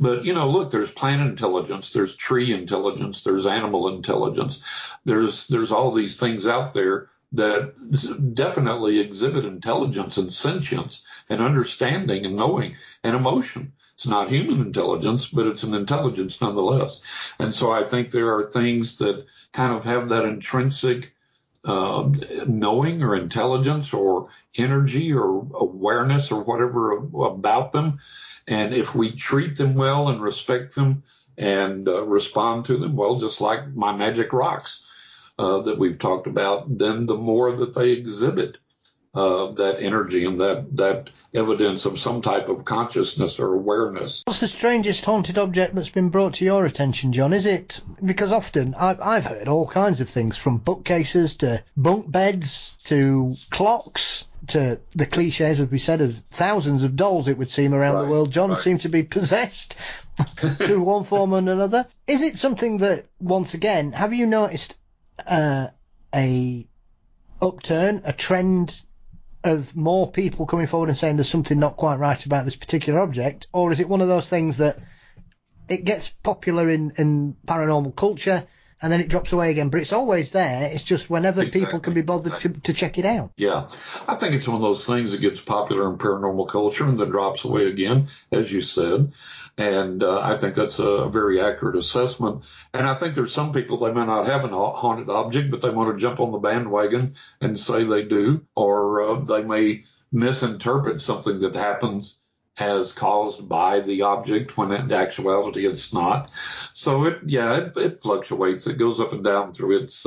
But, look, there's plant intelligence, there's tree intelligence, there's animal intelligence. There's all these things out there that definitely exhibit intelligence and sentience and understanding and knowing and emotion. It's not human intelligence, but it's an intelligence nonetheless. And so I think there are things that kind of have that intrinsic knowing or intelligence or energy or awareness or whatever about them. And if we treat them well and respect them and respond to them well, just like my magic rocks, that we've talked about, then the more that they exhibit that energy and that evidence of some type of consciousness or awareness. What's the strangest haunted object that's been brought to your attention, John? Is it, because often I've heard all kinds of things, from bookcases to bunk beds to clocks to the cliches, as we said, of thousands of dolls, it would seem, around the world, John, seem to be possessed through one form or another. Is it something that, once again, have you noticed a upturn, a trend of more people coming forward and saying there's something not quite right about this particular object? Or is it one of those things that it gets popular in paranormal culture and then it drops away again, but it's always there? It's just whenever people can be bothered to check it out. Yeah, I think it's one of those things that gets popular in paranormal culture and then drops away again, as you said. And I think that's a very accurate assessment. And I think there's some people, they may not have a haunted object, but they want to jump on the bandwagon and say they do, or they may misinterpret something that happens as caused by the object when in actuality it's not. So it fluctuates. It goes up and down through its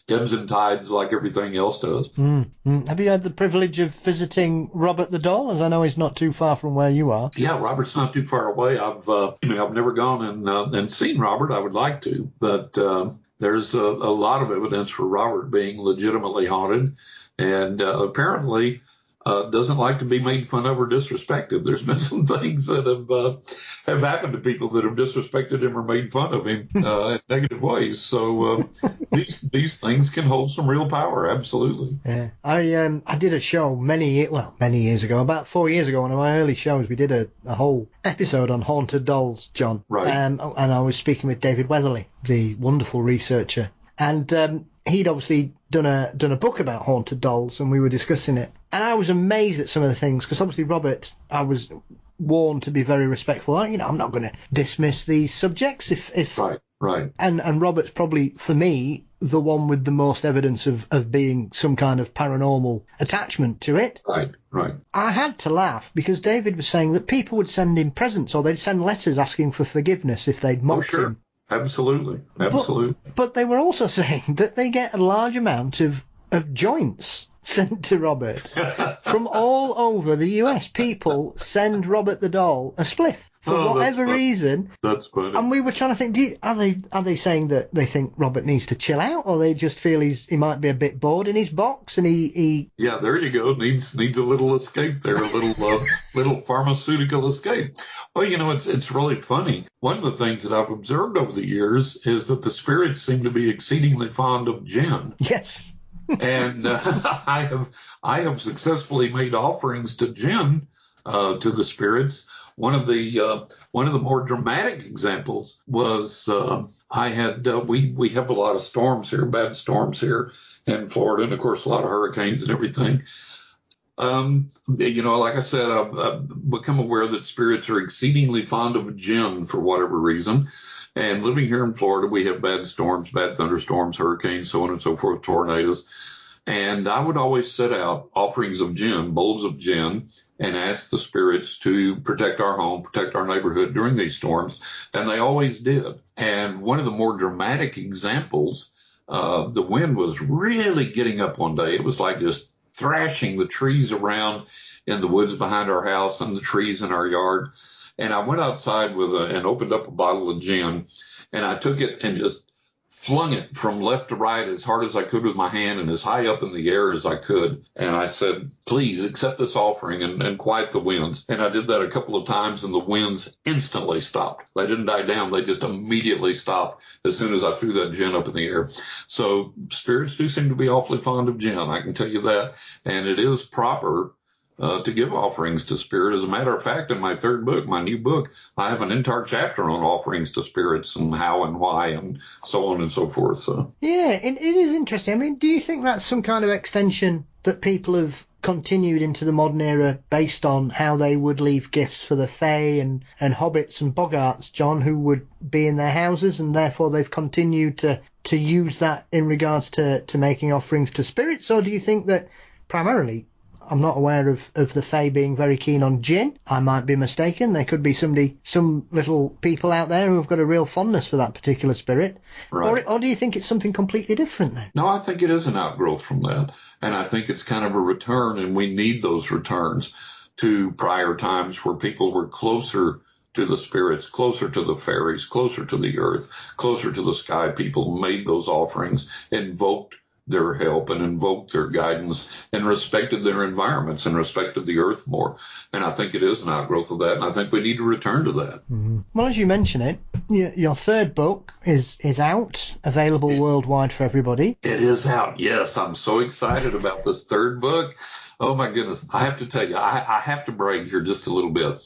ebbs and tides like everything else does. Have you had the privilege of visiting Robert the Doll, as I know he's not too far from where you are? Yeah, Robert's not too far away. I've never gone and seen Robert. I would like to, but there's a lot of evidence for Robert being legitimately haunted, and apparently doesn't like to be made fun of or disrespected. There's been some things that have happened to people that have disrespected him or made fun of him in negative ways. So these things can hold some real power. Absolutely. Yeah, I did a show many years ago, about 4 years ago, one of my early shows. We did a whole episode on haunted dolls, John. Right. And I was speaking with David Weatherly, the wonderful researcher, and he'd obviously done a book about haunted dolls, and we were discussing it. And I was amazed at some of the things, because obviously Robert, I was warned to be very respectful. I'm not going to dismiss these subjects if right. And Robert's probably, for me, the one with the most evidence of being some kind of paranormal attachment to it. Right. I had to laugh because David was saying that people would send him presents, or they'd send letters asking for forgiveness if they'd mocked him. Absolutely. But they were also saying that they get a large amount of joints sent to Robert. From all over the US, people send Robert the doll a spliff for whatever reason. That's funny. And we were trying to think, are they saying that they think Robert needs to chill out, or they just feel he might be a bit bored in his box and he Yeah, there you go. Needs a little escape there, a little pharmaceutical escape. Well, it's really funny. One of the things that I've observed over the years is that the spirits seem to be exceedingly fond of gin. Yes. And I have successfully made offerings to gin to the spirits. One of the more dramatic examples was I had we have a lot of storms here, bad storms here in Florida, and of course a lot of hurricanes and everything. Like I said, I've become aware that spirits are exceedingly fond of gin for whatever reason. And living here in Florida, we have bad storms, bad thunderstorms, hurricanes, so on and so forth, tornadoes. And I would always set out offerings of gin, bowls of gin, and ask the spirits to protect our home, protect our neighborhood during these storms. And they always did. And one of the more dramatic examples, the wind was really getting up one day. It was like just thrashing the trees around in the woods behind our house and the trees in our yard. And I went outside and opened up a bottle of gin, and I took it and just flung it from left to right as hard as I could with my hand and as high up in the air as I could. And I said, please accept this offering and quiet the winds. And I did that a couple of times, and the winds instantly stopped. They didn't die down. They just immediately stopped as soon as I threw that gin up in the air. So spirits do seem to be awfully fond of gin, I can tell you that. And it is proper to give offerings to spirit. As a matter of fact, in my third book, my new book, I have an entire chapter on offerings to spirits and how and why and so on and so forth. So yeah, it is interesting. I mean, do you think that's some kind of extension that people have continued into the modern era based on how they would leave gifts for the Fae and hobbits and boggarts, John, who would be in their houses, and therefore they've continued to use that in regards to making offerings to spirits? Or do you think that primarily, I'm not aware of the Fae being very keen on gin. I might be mistaken. There could be some little people out there who have got a real fondness for that particular spirit. Right. Or do you think it's something completely different then? No, I think it is an outgrowth from that. And I think it's kind of a return, and we need those returns to prior times where people were closer to the spirits, closer to the fairies, closer to the earth, closer to the sky people, made those offerings, invoked their help and invoked their guidance and respected their environments and respected the earth more. And I think it is an outgrowth of that, and I think we need to return to that. Mm-hmm. Well, as you mention it, your third book is out, available worldwide for everybody. It is out, yes. I'm so excited about this third book. Oh, my goodness. I have to tell you, I have to brag here just a little bit.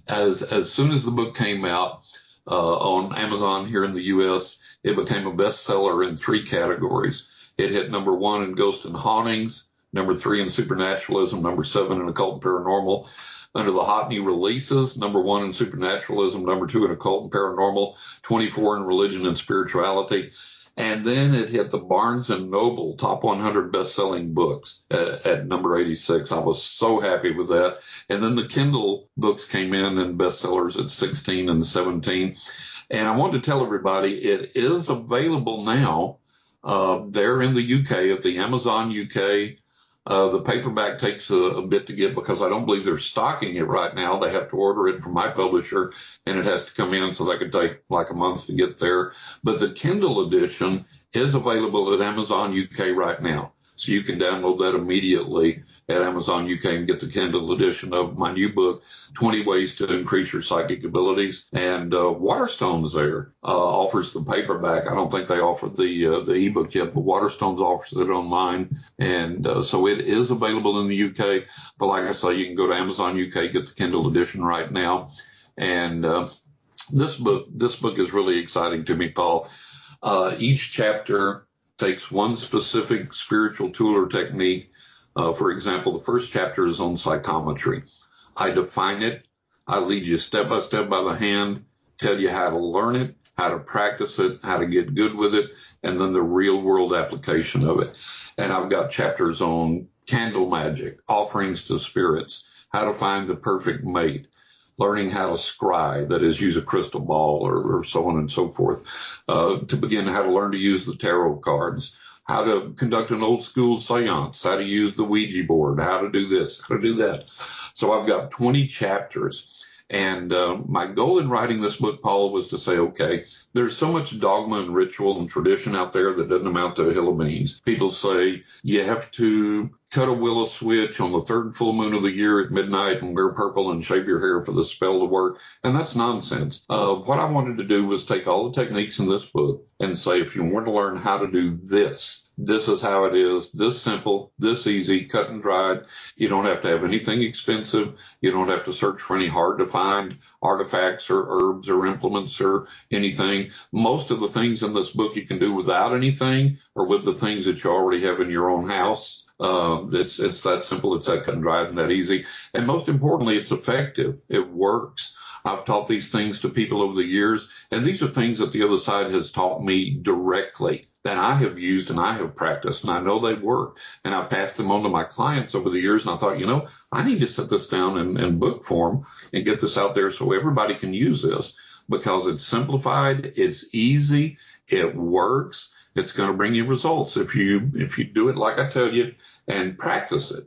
As soon as the book came out on Amazon here in the U.S., it became a bestseller in 3 categories. It hit number 1 in Ghost and Hauntings, number 3 in Supernaturalism, number 7 in Occult and Paranormal. Under the hot new releases, number 1 in Supernaturalism, number 2 in Occult and Paranormal, 24 in Religion and Spirituality. And then it hit the Barnes & Noble top 100 best-selling books at number 86. I was so happy with that. And then the Kindle books came in bestsellers at 16 and 17. And I wanted to tell everybody it is available now. There in the UK at the Amazon UK. The paperback takes a bit to get because I don't believe they're stocking it right now. They have to order it from my publisher, and it has to come in, so that could take like a month to get there. But the Kindle edition is available at Amazon UK right now. So you can download that immediately at Amazon UK and get the Kindle edition of my new book, 20 Ways to Increase Your Psychic Abilities. And Waterstones there offers the paperback. I don't think they offer the ebook yet, but Waterstones offers it online. And so it is available in the UK. But like I say, you can go to Amazon UK, get the Kindle edition right now. And this book is really exciting to me, Paul. Each chapter takes one specific spiritual tool or technique. For example, the first chapter is on psychometry. I define it. I lead you step by step by the hand, tell you how to learn it, how to practice it, how to get good with it, and then the real world application of it. And I've got chapters on candle magic, offerings to spirits, how to find the perfect mate, learning how to scry, that is, use a crystal ball or so on and so forth, to begin how to learn to use the tarot cards, how to conduct an old school seance, how to use the Ouija board, how to do this, how to do that. So I've got 20 chapters. And my goal in writing this book, Paul, was to say, okay, there's so much dogma and ritual and tradition out there that doesn't amount to a hill of beans. People say you have to cut a willow switch on the third full moon of the year at midnight and wear purple and shave your hair for the spell to work. And that's nonsense. What I wanted to do was take all the techniques in this book and say, if you want to learn how to do this, this is how it is, this simple, this easy, cut and dried. You don't have to have anything expensive. You don't have to search for any hard to find artifacts or herbs or implements or anything. Most of the things in this book you can do without anything or with the things that you already have in your own house. It's that simple, it's that cut and dried and that easy. And most importantly, it's effective. It works. I've taught these things to people over the years, and these are things that the other side has taught me directly that I have used and I have practiced, and I know they work. And I've passed them on to my clients over the years, and I thought, I need to set this down in book form and get this out there so everybody can use this because it's simplified, it's easy, it works. It's going to bring you results if you do it like I tell you and practice it.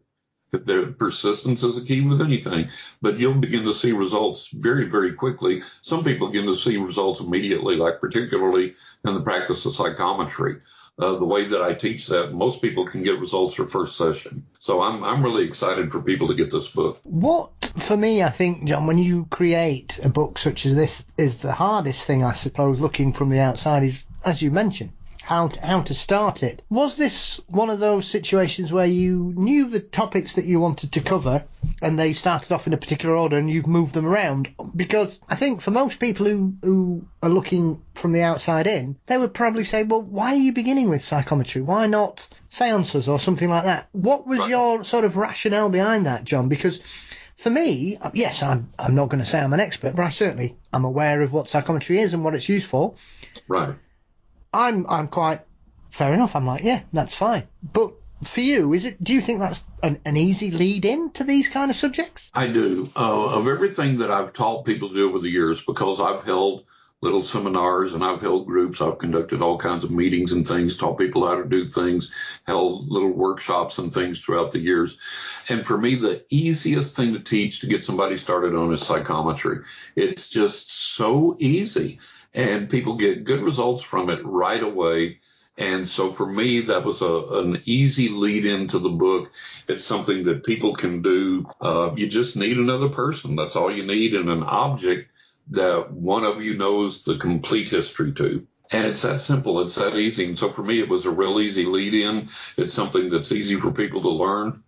The persistence is a key with anything, but you'll begin to see results very, very quickly. Some people begin to see results immediately, like particularly in the practice of psychometry. The way that I teach that, most people can get results for first session. So I'm really excited for people to get this book. What, for me, I think, John, when you create a book such as this, is the hardest thing, I suppose, looking from the outside, is, as you mentioned, how to start it. Was this one of those situations where you knew the topics that you wanted to cover and they started off in a particular order and you've moved them around? Because I think for most people who are looking from the outside in, they would probably say, well, why are you beginning with psychometry? Why not seances or something like that? What was your sort of rationale behind that, John? Because for me, yes, I'm not going to say I'm an expert, but I'm aware of what psychometry is and what it's used for. Right. I'm quite fair enough. I'm like, yeah, that's fine. But for you, do you think that's an easy lead in to these kind of subjects? I do. Of everything that I've taught people to do over the years, because I've held little seminars and I've held groups, I've conducted all kinds of meetings and things, taught people how to do things, held little workshops and things throughout the years. And for me, the easiest thing to teach to get somebody started on is psychometry. It's just so easy. And people get good results from it right away. And so for me, that was an easy lead into the book. It's something that people can do. You just need another person. That's all you need, and an object that one of you knows the complete history to. And it's that simple. It's that easy. And so for me, it was a real easy lead in. It's something that's easy for people to learn.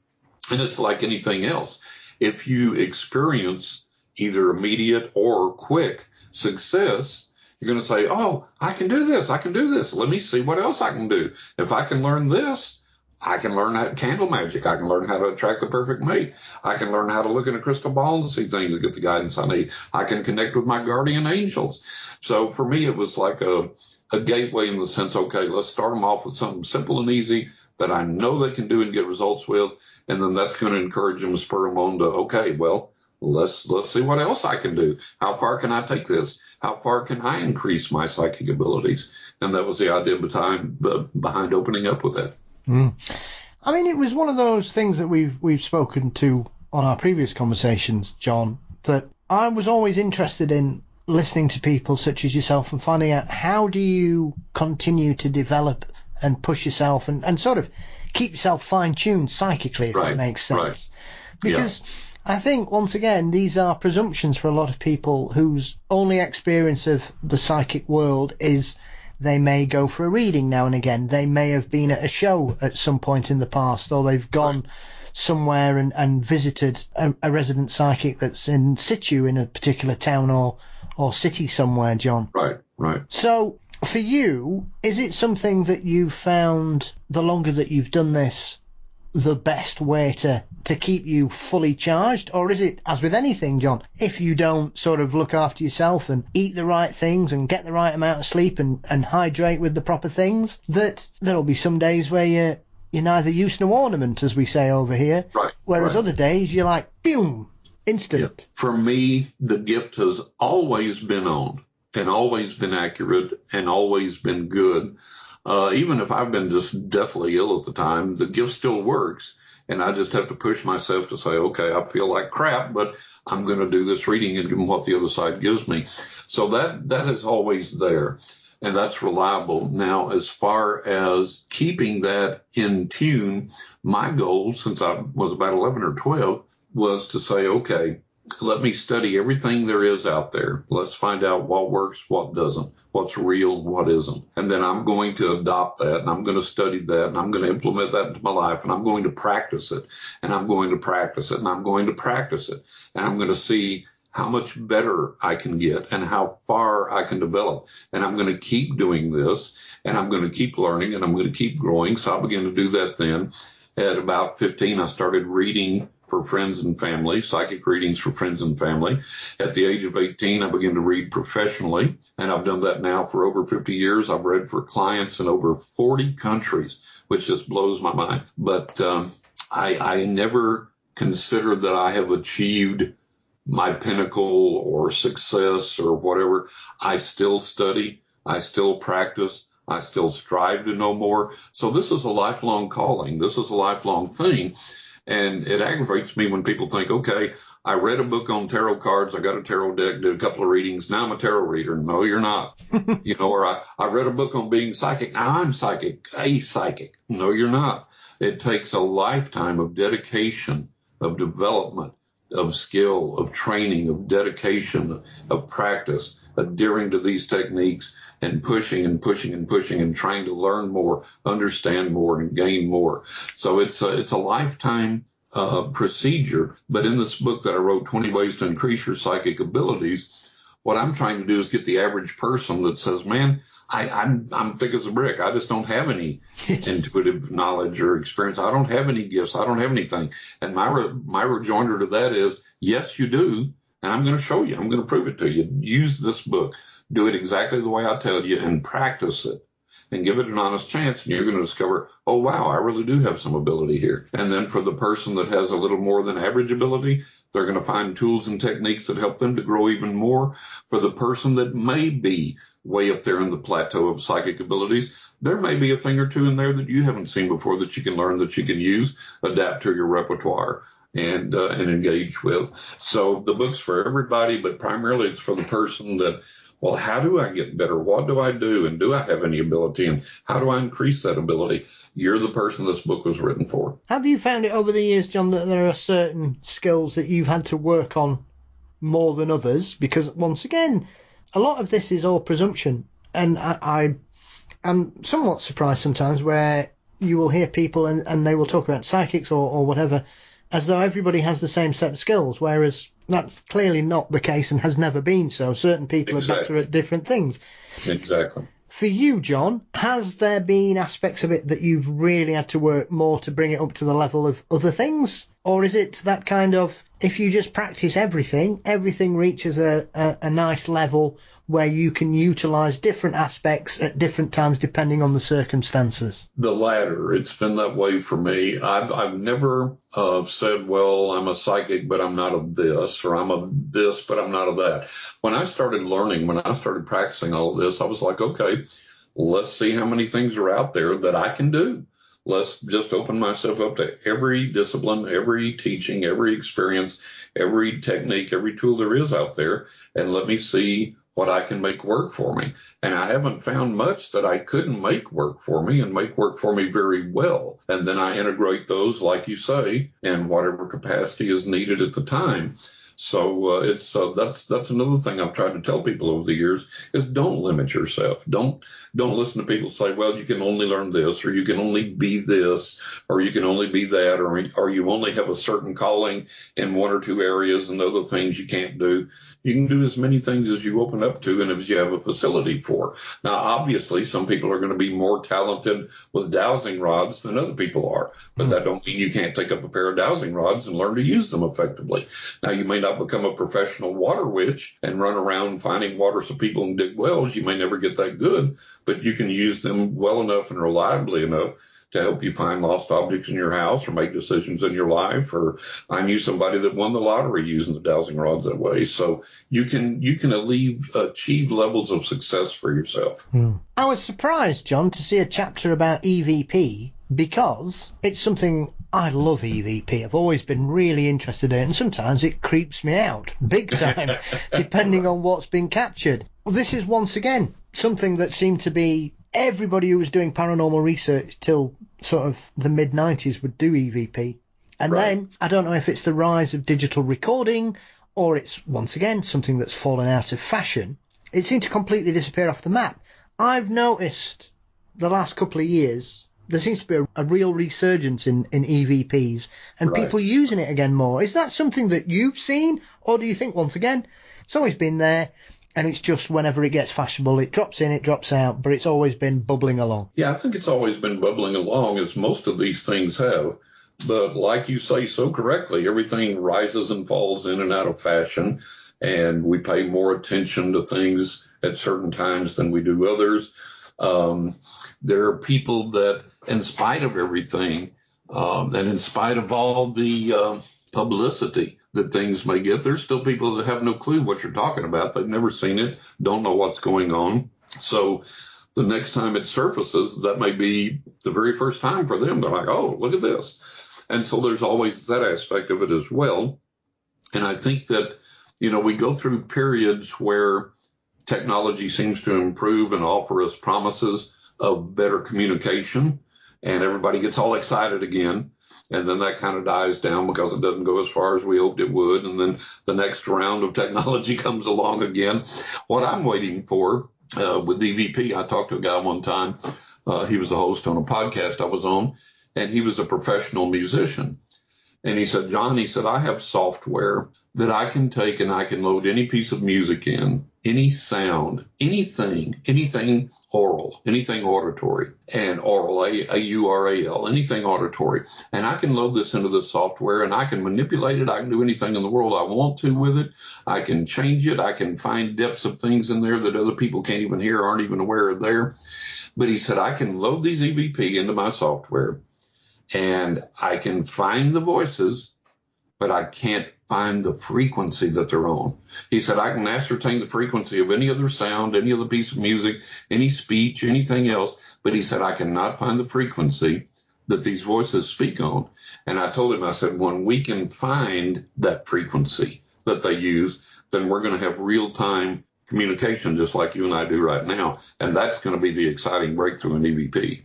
And it's like anything else. If you experience either immediate or quick success, you're going to say, oh, I can do this. I can do this. Let me see what else I can do. If I can learn this, I can learn how candle magic. I can learn how to attract the perfect mate. I can learn how to look in a crystal ball and see things and get the guidance I need. I can connect with my guardian angels. So for me, it was like a gateway in the sense, okay, let's start them off with something simple and easy that I know they can do and get results with. And then that's going to encourage them, spur them on to, okay, well, let's see what else I can do. How far can I take this? How far can I increase my psychic abilities? And that was the idea behind opening up with that. I mean, it was one of those things that we've spoken to on our previous conversations, John, that I was always interested in listening to people such as yourself and finding out how do you continue to develop and push yourself and sort of keep yourself fine-tuned psychically, if that makes sense. Right. Because I think, once again, these are presumptions for a lot of people whose only experience of the psychic world is they may go for a reading now and again. They may have been at a show at some point in the past, or they've gone somewhere and visited a resident psychic that's in situ in a particular town or city somewhere, John. Right. So for you, is it something that you've found the longer that you've done this, the best way to keep you fully charged? Or is it, as with anything, John, if you don't sort of look after yourself and eat the right things and get the right amount of sleep and hydrate with the proper things, that there'll be some days where you're neither use nor ornament, as we say over here. Right. Whereas other days you're like, boom, instant. Yeah. For me, the gift has always been on and always been accurate and always been good. even if I've been just deathly ill at the time, the gift still works. And I just have to push myself to say, okay, I feel like crap, but I'm going to do this reading and give them what the other side gives me. So that is always there, and that's reliable. Now, as far as keeping that in tune, my goal since I was about 11 or 12 was to say, okay, let me study everything there is out there. Let's find out what works, what doesn't, what's real, what isn't. And then I'm going to adopt that, and I'm going to study that, and I'm going to implement that into my life, and I'm going to practice it, and I'm going to practice it, and I'm going to practice it. And I'm going to see how much better I can get and how far I can develop. And I'm going to keep doing this, and I'm going to keep learning, and I'm going to keep growing. So I began to do that then. At about 15, I started reading for friends and family, psychic readings for friends and family. At the age of 18, I began to read professionally, and I've done that now for over 50 years. I've read for clients in over 40 countries, which just blows my mind. But I never consider that I have achieved my pinnacle or success or whatever. I still study. I still practice. I still strive to know more. So this is a lifelong calling. This is a lifelong thing. And it aggravates me when people think, okay, I read a book on tarot cards. I got a tarot deck, did a couple of readings. Now I'm a tarot reader. No, you're not. Or I read a book on being psychic. Now I'm psychic, a psychic. No, you're not. It takes a lifetime of dedication, of development, of skill, of training, of dedication, of practice, adhering to these techniques and pushing and pushing and pushing and trying to learn more, understand more, and gain more. So it's a lifetime procedure. But in this book that I wrote, 20 Ways to Increase Your Psychic Abilities, what I'm trying to do is get the average person that says, man, I'm thick as a brick. I just don't have any intuitive knowledge or experience. I don't have any gifts. I don't have anything. And my rejoinder to that is, yes, you do. And I'm going to show you. I'm going to prove it to you. Use this book. Do it exactly the way I tell you and practice it and give it an honest chance. And you're going to discover, oh, wow, I really do have some ability here. And then for the person that has a little more than average ability, they're going to find tools and techniques that help them to grow even more. For the person that may be way up there in the plateau of psychic abilities, there may be a thing or two in there that you haven't seen before that you can learn, that you can use, adapt to your repertoire, and engage with. So the book's for everybody, but primarily it's for the person that, well, how do I get better? What do I do? And do I have any ability? And how do I increase that ability? You're the person this book was written for. Have you found it over the years, John, that there are certain skills that you've had to work on more than others? Because once again, a lot of this is all presumption. And I'm somewhat surprised sometimes where you will hear people and they will talk about psychics or whatever as though everybody has the same set of skills, whereas that's clearly not the case and has never been so. Certain people are better at different things. Exactly. For you, John, has there been aspects of it that you've really had to work more to bring it up to the level of other things? Or is it that kind of, if you just practice everything reaches a nice level where you can utilize different aspects at different times depending on the circumstances? The latter. It's been that way for me. I've never said, well, I'm a psychic, but I'm not of this, or I'm of this, but I'm not of that. When I started learning, when I started practicing all of this, I was like, okay, let's see how many things are out there that I can do. Let's just open myself up to every discipline, every teaching, every experience, every technique, every tool there is out there, and let me see what I can make work for me. And I haven't found much that I couldn't make work for me and make work for me very well. And then I integrate those, like you say, in whatever capacity is needed at the time. So that's another thing I've tried to tell people over the years is don't limit yourself. Don't listen to people say, well, you can only learn this, or you can only be this, or you can only be that, or you only have a certain calling in one or two areas and other things you can't do. You can do as many things as you open up to and as you have a facility for. Now, obviously, some people are going to be more talented with dowsing rods than other people are, but that don't mean you can't take up a pair of dowsing rods and learn to use them effectively. Now, you may not become a professional water witch and run around finding water so people can dig wells. You may never get that good, but you can use them well enough and reliably enough to help you find lost objects in your house or make decisions in your life. Or I knew somebody that won the lottery using the dowsing rods that way. So you can achieve levels of success for yourself. I was surprised, John, to see a chapter about EVP, because it's something I love. EVP. I've always been really interested in it, and sometimes it creeps me out big time, depending on what's been captured. Well, this is once again something that seemed to be everybody who was doing paranormal research till sort of the mid-90s would do EVP. And then, I don't know if it's the rise of digital recording or it's, once again, something that's fallen out of fashion. It seemed to completely disappear off the map. I've noticed the last couple of years there seems to be a real resurgence in EVPs and people using it again more. Is that something that you've seen, or do you think, once again, it's always been there and it's just whenever it gets fashionable, it drops in, it drops out, but it's always been bubbling along? Yeah, I think it's always been bubbling along, as most of these things have. But like you say so correctly, everything rises and falls in and out of fashion, and we pay more attention to things at certain times than we do others. There are people that, in spite of everything, and in spite of all the publicity that things may get, there's still people that have no clue what you're talking about. They've never seen it, don't know what's going on. So the next time it surfaces, that may be the very first time for them. They're like, oh, look at this. And so there's always that aspect of it as well. And I think that, we go through periods where technology seems to improve and offer us promises of better communication, and everybody gets all excited again. And then that kind of dies down because it doesn't go as far as we hoped it would. And then the next round of technology comes along again. What I'm waiting for with EVP, I talked to a guy one time. He was a host on a podcast I was on, and he was a professional musician. And he said, John, I have software that I can take and I can load any piece of music in, any sound, anything oral, anything auditory, and oral, A-U-R-A-L, anything auditory. And I can load this into the software and I can manipulate it. I can do anything in the world I want to with it. I can change it. I can find depths of things in there that other people can't even hear, aren't even aware of there. But he said, I can load these EVP into my software and I can find the voices, but I can't find the frequency that they're on. He said, I can ascertain the frequency of any other sound, any other piece of music, any speech, anything else. But he said, I cannot find the frequency that these voices speak on. And I told him, I said, when we can find that frequency that they use, then we're going to have real-time communication just like you and I do right now. And that's going to be the exciting breakthrough in EVP.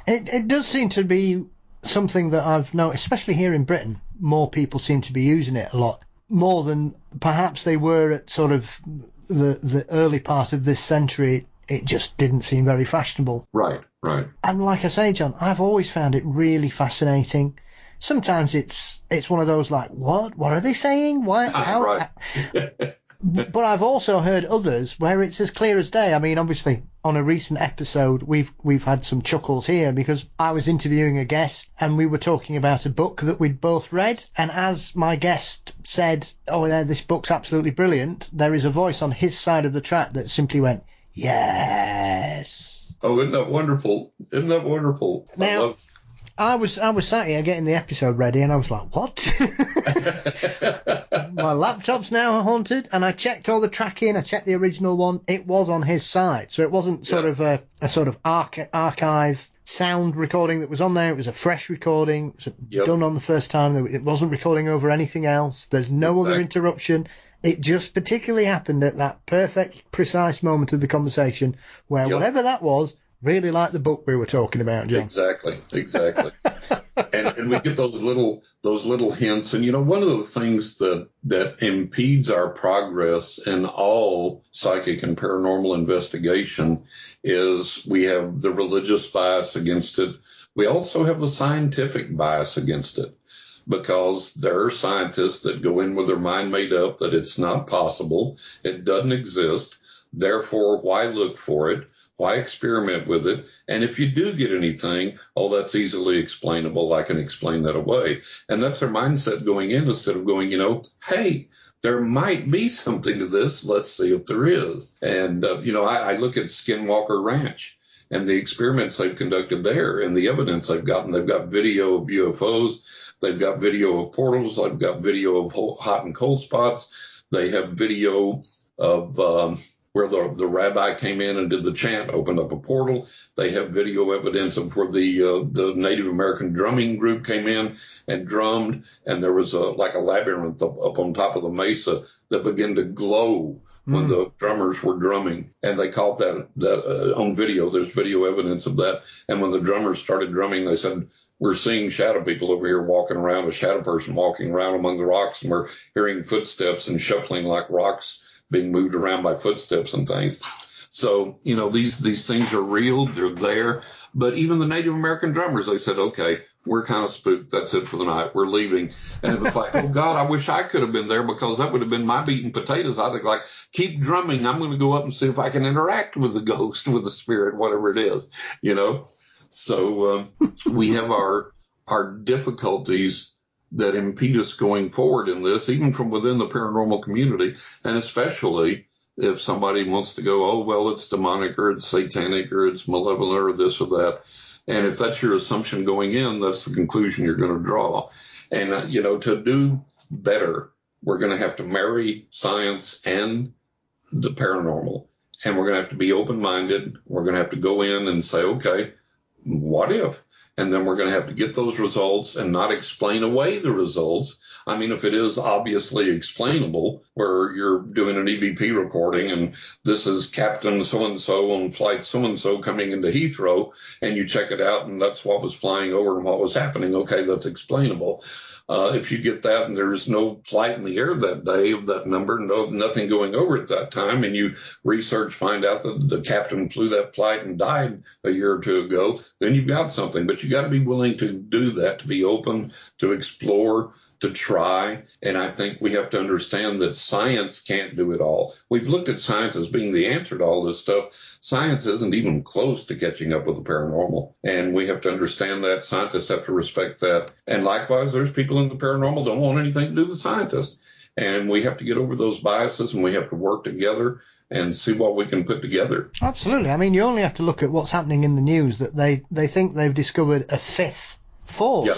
It does seem to be something that I've noticed, especially here in Britain. More people seem to be using it a lot more than perhaps they were at sort of the early part of this century. It just didn't seem very fashionable. Right. And like I say, John, I've always found it really fascinating. Sometimes it's one of those like, what are they saying? Why? How? Right. But I've also heard others where it's as clear as day. I mean, obviously, on a recent episode, we've had some chuckles here because I was interviewing a guest and we were talking about a book that we'd both read. And as my guest said, oh, yeah, this book's absolutely brilliant, there is a voice on his side of the track that simply went, yes. Oh, isn't that wonderful? Now, I was sat here getting the episode ready and I was like, what? My laptop's now haunted, and I checked all the tracking. I checked the original one. It was on his side, so it wasn't sort of a sort of archive sound recording that was on there. It was a fresh recording. It was done on the first time. It wasn't recording over anything else. There's no other interruption. It just particularly happened at that perfect, precise moment of the conversation where whatever that was, really like the book we were talking about, John. Exactly. and we get those little hints. And, one of the things that impedes our progress in all psychic and paranormal investigation is we have the religious bias against it. We also have the scientific bias against it, because there are scientists that go in with their mind made up that it's not possible. It doesn't exist. Therefore, why look for it? Why experiment with it? And if you do get anything, that's easily explainable. I can explain that away. And that's their mindset going in, instead of going, hey, there might be something to this. Let's see if there is. And, I look at Skinwalker Ranch, and the experiments they've conducted there and the evidence they've gotten. They've got video of UFOs. They've got video of portals. They've got video of hot and cold spots. They have video of where the rabbi came in and did the chant, opened up a portal. They have video evidence of where the Native American drumming group came in and drummed, and there was like a labyrinth up on top of the mesa that began to glow when the drummers were drumming, and they caught that on video. There's video evidence of that. And when the drummers started drumming, they said, "We're seeing shadow people over here walking around, a shadow person walking around among the rocks, and we're hearing footsteps and shuffling like rocks being moved around by footsteps and things." So, these things are real. They're there. But even the Native American drummers, they said, "Okay, we're kind of spooked. That's it for the night. We're leaving." And it was like, oh, God, I wish I could have been there, because that would have been my meat and potatoes. I'd like, keep drumming. I'm going to go up and see if I can interact with the ghost, with the spirit, whatever it is, So we have our difficulties that impede us going forward in this, even from within the paranormal community, and especially if somebody wants to go, oh, well, it's demonic or it's satanic or it's malevolent or this or that. And if that's your assumption going in, that's the conclusion you're going to draw. And, to do better, we're going to have to marry science and the paranormal. And we're going to have to be open-minded. We're going to have to go in and say, okay, what if? And then we're going to have to get those results and not explain away the results. I mean, if it is obviously explainable, where you're doing an EVP recording and this is Captain so-and-so on flight so-and-so coming into Heathrow, and you check it out and that's what was flying over and what was happening, okay, that's explainable. If you get that and there's no flight in the air that day of that number, nothing going over at that time, and you research, find out that the captain flew that flight and died a year or two ago, then you've got something. But you got to be willing to do that, to be open, to explore, to try. And I think we have to understand that science can't do it all. We've looked at science as being the answer to all this stuff. Science isn't even close to catching up with the paranormal. And we have to understand that. Scientists have to respect that. And likewise, there's people in the paranormal don't want anything to do with scientists. And we have to get over those biases, and we have to work together and see what we can put together. Absolutely. I mean, you only have to look at what's happening in the news, that they think they've discovered a fifth force. Yep.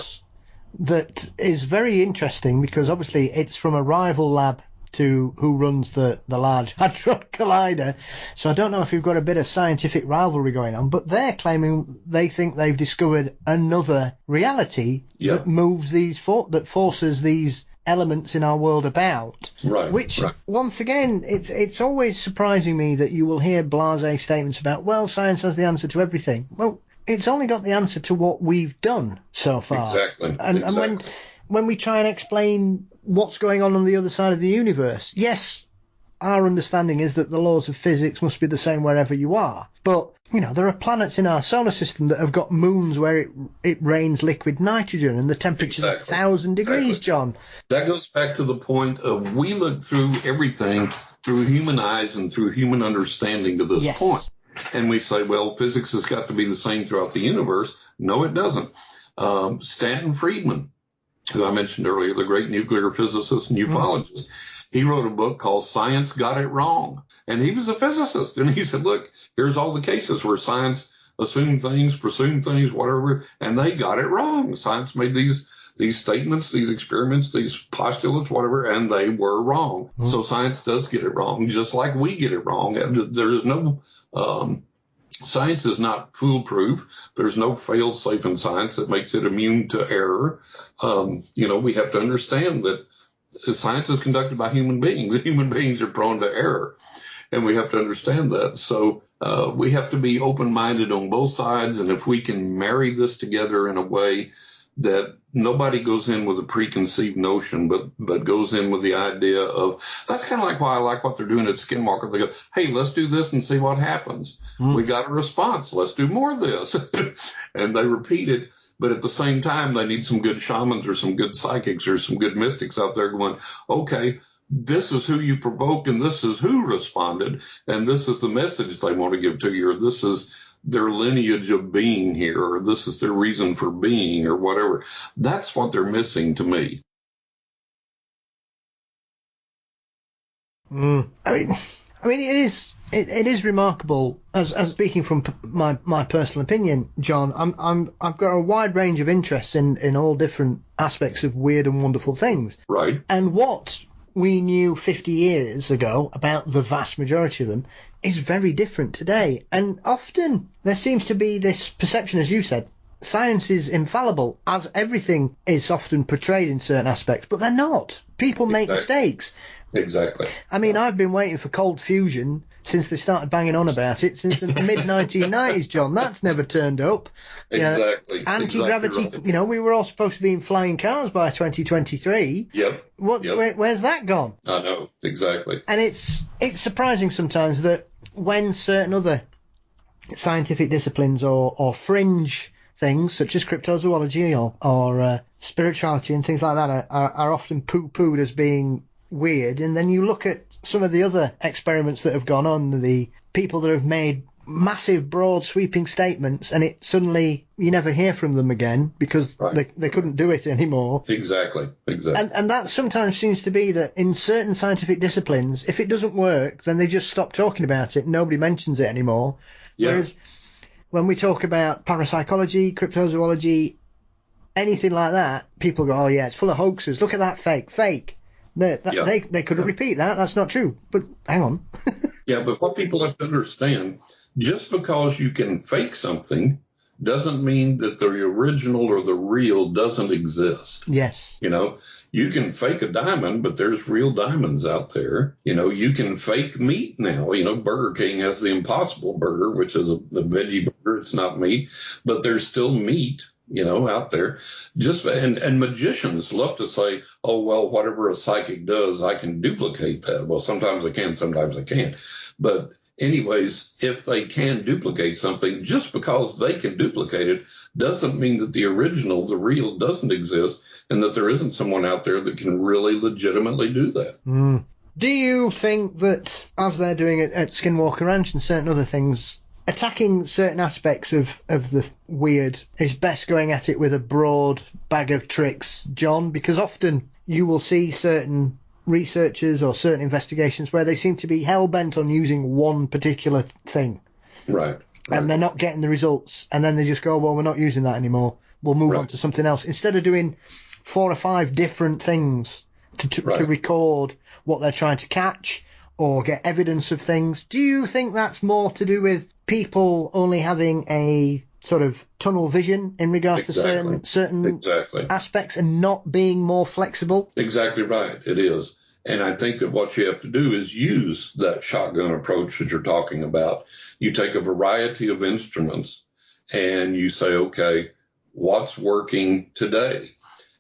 That is very interesting, because obviously it's from a rival lab to who runs the Large Hadron Collider. So I don't know if you've got a bit of scientific rivalry going on, but they're claiming they think they've discovered another reality that moves that forces these elements in our world about. Right. Which, once again, it's always surprising me that you will hear blasé statements about, well, science has the answer to everything. Well, it's only got the answer to what we've done so far. Exactly. And when we try and explain what's going on the other side of the universe, yes, our understanding is that the laws of physics must be the same wherever you are. But, there are planets in our solar system that have got moons where it rains liquid nitrogen and the temperature's 1,000 degrees, John. That goes back to the point of we look through everything through human eyes and through human understanding to this point. And we say, well, physics has got to be the same throughout the universe. No, it doesn't. Stanton Friedman, who I mentioned earlier, the great nuclear physicist and ufologist, he wrote a book called Science Got It Wrong. And he was a physicist. And he said, look, here's all the cases where science assumed things, presumed things, whatever, and they got it wrong. Science made these statements, these experiments, these postulates, whatever, and they were wrong. So science does get it wrong, just like we get it wrong. There is no science is not foolproof. There's no fail-safe in science that makes it immune to error. We have to understand that science is conducted by human beings. Human beings are prone to error, and we have to understand that. So we have to be open-minded on both sides, and if we can marry this together in a way that nobody goes in with a preconceived notion, but goes in with the idea of, that's kind of like why I like what they're doing at Skinwalker. They go, hey, let's do this and see what happens. We got a response. Let's do more of this. And they repeat it. But at the same time, they need some good shamans or some good psychics or some good mystics out there going, okay, this is who you provoked and this is who responded. And this is the message they want to give to you, or this is their lineage of being here, or this is their reason for being, or whatever. That's what they're missing to me. I I mean, it is remarkable. As speaking from my personal opinion, John, I've got a wide range of interests in all different aspects of weird and wonderful things. Right. And what we knew 50 years ago about the vast majority of them is very different today. And often there seems to be this perception, as you said, science is infallible, as everything is often portrayed in certain aspects, but they're not. People make mistakes. Exactly. I mean, I've been waiting for cold fusion since they started banging on about it since the mid-1990s, John. That's never turned up. Exactly. Anti-gravity, Exactly right. We were all supposed to be in flying cars by 2023. Yep. Where's that gone? I know. Exactly. And it's surprising sometimes that when certain other scientific disciplines or fringe things such as cryptozoology or spirituality and things like that are often poo-pooed as being weird, and then you look at some of the other experiments that have gone on, the people that have made massive, broad, sweeping statements, and it suddenly you never hear from them again because they couldn't do it anymore. Exactly. And that sometimes seems to be that in certain scientific disciplines, if it doesn't work, then they just stop talking about it. Nobody mentions it anymore. Yeah. Whereas when we talk about parapsychology, cryptozoology, anything like that, people go, oh yeah, it's full of hoaxes. Look at that fake. They couldn't repeat that. That's not true. But hang on. Yeah, but what people have to understand, just because you can fake something doesn't mean that the original or the real doesn't exist. Yes. You can fake a diamond, but there's real diamonds out there. You can fake meat now. Burger King has the Impossible Burger, which is a veggie burger. It's not meat, but there's still meat, out there. And magicians love to say, oh, well, whatever a psychic does, I can duplicate that. Well, sometimes I can, sometimes I can't. But anyways, if they can duplicate something, just because they can duplicate it doesn't mean that the original, the real, doesn't exist, and that there isn't someone out there that can really legitimately do that. Do you think that, as they're doing it at Skinwalker Ranch and certain other things, attacking certain aspects of the weird is best going at it with a broad bag of tricks, John? Because often you will see certain researchers or certain investigations where they seem to be hell-bent on using one particular thing. Right. And they're not getting the results. And then they just go, well, we're not using that anymore. We'll move on to something else. Instead of doing 4 or 5 different things to record what they're trying to catch or get evidence of things. Do you think that's more to do with people only having a sort of tunnel vision in regards to certain aspects and not being more flexible? Exactly right. It is. And I think that what you have to do is use that shotgun approach that you're talking about. You take a variety of instruments and you say, okay, what's working today?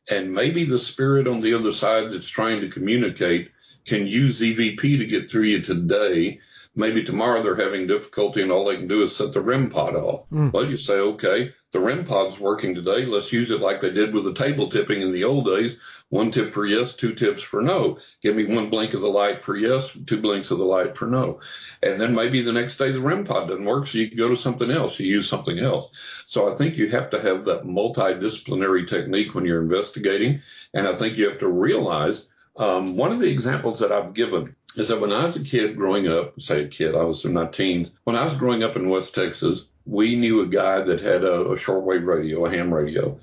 And maybe the spirit on the other side that's trying to communicate can use EVP to get through you today. Maybe tomorrow they're having difficulty and all they can do is set the REM pod off. Well, you say, okay, the REM pod's working today. Let's use it like they did with the table tipping in the old days. 1 tip for yes, 2 tips for no. Give me 1 blink of the light for yes, 2 blinks of the light for no. And then maybe the next day the REM pod doesn't work, so you can go to something else. You use something else. So I think you have to have that multidisciplinary technique when you're investigating. And I think you have to realize one of the examples that I've given is that when I was a kid growing up, say a kid, I was in my teens. When I was growing up in West Texas, we knew a guy that had a shortwave radio, a ham radio.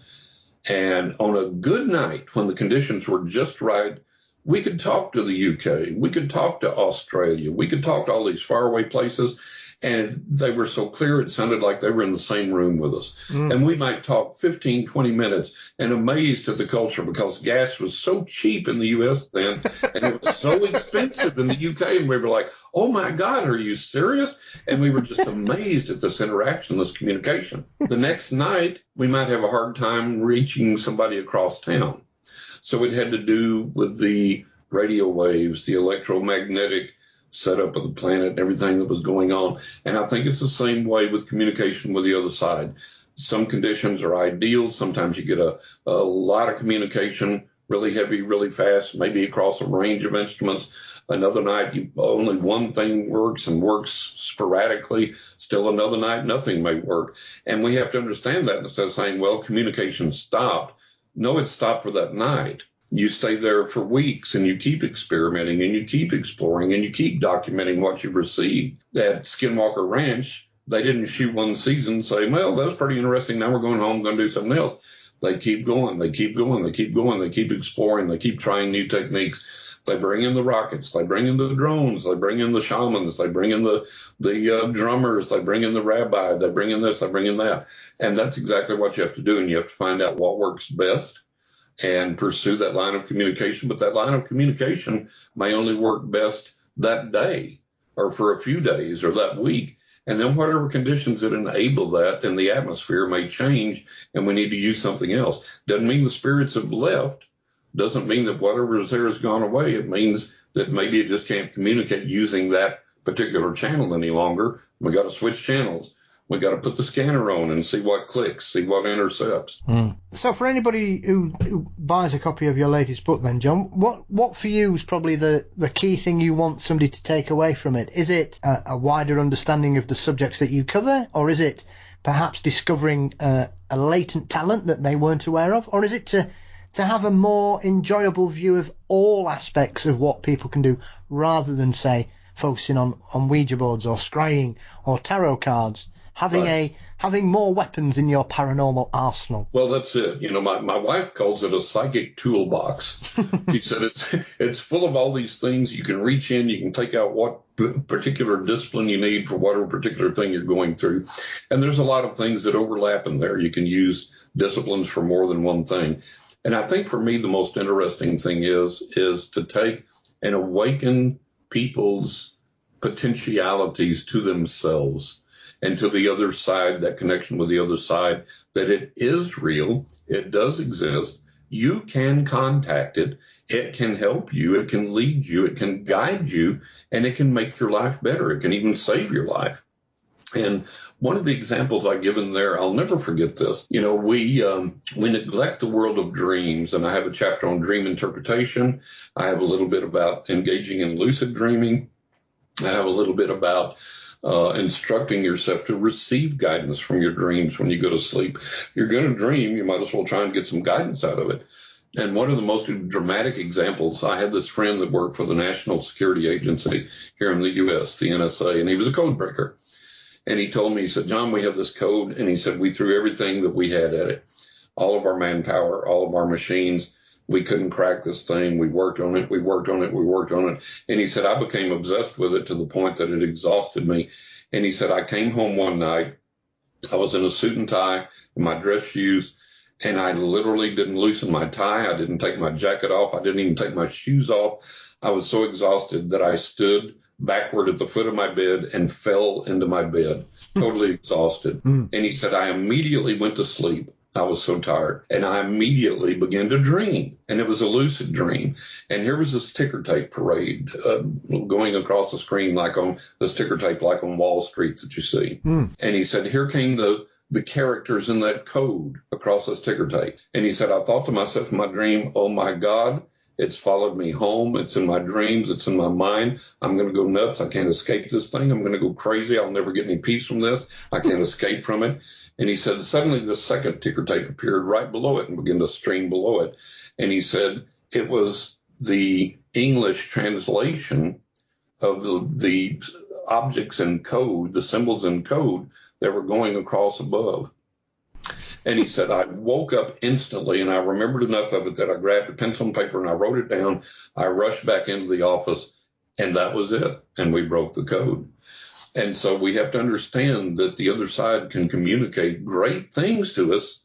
And on a good night, when the conditions were just right, we could talk to the UK. We could talk to Australia. We could talk to all these faraway places. And they were so clear, it sounded like they were in the same room with us. And we might talk 15, 20 minutes and amazed at the culture because gas was so cheap in the U.S. then and it was so expensive in the U.K. And we were like, oh, my God, are you serious? And we were just amazed at this interaction, this communication. The next night, we might have a hard time reaching somebody across town. So it had to do with the radio waves, the electromagnetic setup of the planet and everything that was going on. And I think it's the same way with communication with the other side. Some conditions are ideal. Sometimes you get a lot of communication, really heavy, really fast, maybe across a range of instruments. Another night, only one thing works and works sporadically. Still another night, nothing may work. And we have to understand that instead of saying, well, communication stopped. No, it stopped for that night. You stay there for weeks and you keep experimenting and you keep exploring and you keep documenting what you've received. At Skinwalker Ranch, they didn't shoot one season and say, well, that was pretty interesting. Now we're going home, going to do something else. They keep going. They keep going. They keep going. They keep exploring. They keep trying new techniques. They bring in the rockets. They bring in the drones. They bring in the shamans. They bring in the drummers. They bring in the rabbi. They bring in this. They bring in that. And that's exactly what you have to do. And you have to find out what works best and pursue that line of communication. But that line of communication may only work best that day or for a few days or that week. And then whatever conditions that enable that in the atmosphere may change, and we need to use something else. Doesn't mean the spirits have left. Doesn't mean that whatever is there has gone away. It means that maybe it just can't communicate using that particular channel any longer. We got to switch channels. We got to put the scanner on and see what clicks, see what intercepts. So for anybody who buys a copy of your latest book then, John, what for you is probably the key thing you want somebody to take away from it? Is it a wider understanding of the subjects that you cover, or is it perhaps discovering a latent talent that they weren't aware of, or is it to have a more enjoyable view of all aspects of what people can do rather than, say, focusing on Ouija boards or scrying or tarot cards? Having more weapons in your paranormal arsenal. Well, that's it. You know, my wife calls it a psychic toolbox. She said it's full of all these things. You can reach in, you can take out what particular discipline you need for whatever particular thing you're going through. And there's a lot of things that overlap in there. You can use disciplines for more than one thing. And I think for me, the most interesting thing is to take and awaken people's potentialities to themselves and to the other side, that connection with the other side, that it is real, it does exist, you can contact it, it can help you, it can lead you, it can guide you, and it can make your life better. It can even save your life. And one of the examples I give in there, I'll never forget this. You know, we neglect the world of dreams, and I have a chapter on dream interpretation. I have a little bit about engaging in lucid dreaming. I have a little bit about instructing yourself to receive guidance from your dreams when you go to sleep. You're going to dream, you might as well try and get some guidance out of it. And one of the most dramatic examples, I had this friend that worked for the National Security Agency here in the U.S., the NSA, and he was a code breaker. And he told me, he said, John, we have this code. And he said, we threw everything that we had at it, all of our manpower, all of our machines. We couldn't crack this thing. We worked on it. We worked on it. We worked on it. And he said, I became obsessed with it to the point that it exhausted me. And he said, I came home one night. I was in a suit and tie and my dress shoes. And I literally didn't loosen my tie. I didn't take my jacket off. I didn't even take my shoes off. I was so exhausted that I stood backward at the foot of my bed and fell into my bed, totally exhausted. And he said, I immediately went to sleep. I was so tired. And I immediately began to dream. And it was a lucid dream. And here was this ticker tape parade going across the screen like on this ticker tape like on Wall Street that you see. And he said, here came the characters in that code across this ticker tape. And he said, I thought to myself in my dream, oh my God, it's followed me home. It's in my dreams. It's in my mind. I'm going to go nuts. I can't escape this thing. I'm going to go crazy. I'll never get any peace from this. I can't escape from it. And he said, suddenly the second ticker tape appeared right below it and began to stream below it. And he said it was the English translation of the objects in code, the symbols in code that were going across above. And he said, I woke up instantly and I remembered enough of it that I grabbed a pencil and paper and I wrote it down. I rushed back into the office and that was it. And we broke the code. And so we have to understand that the other side can communicate great things to us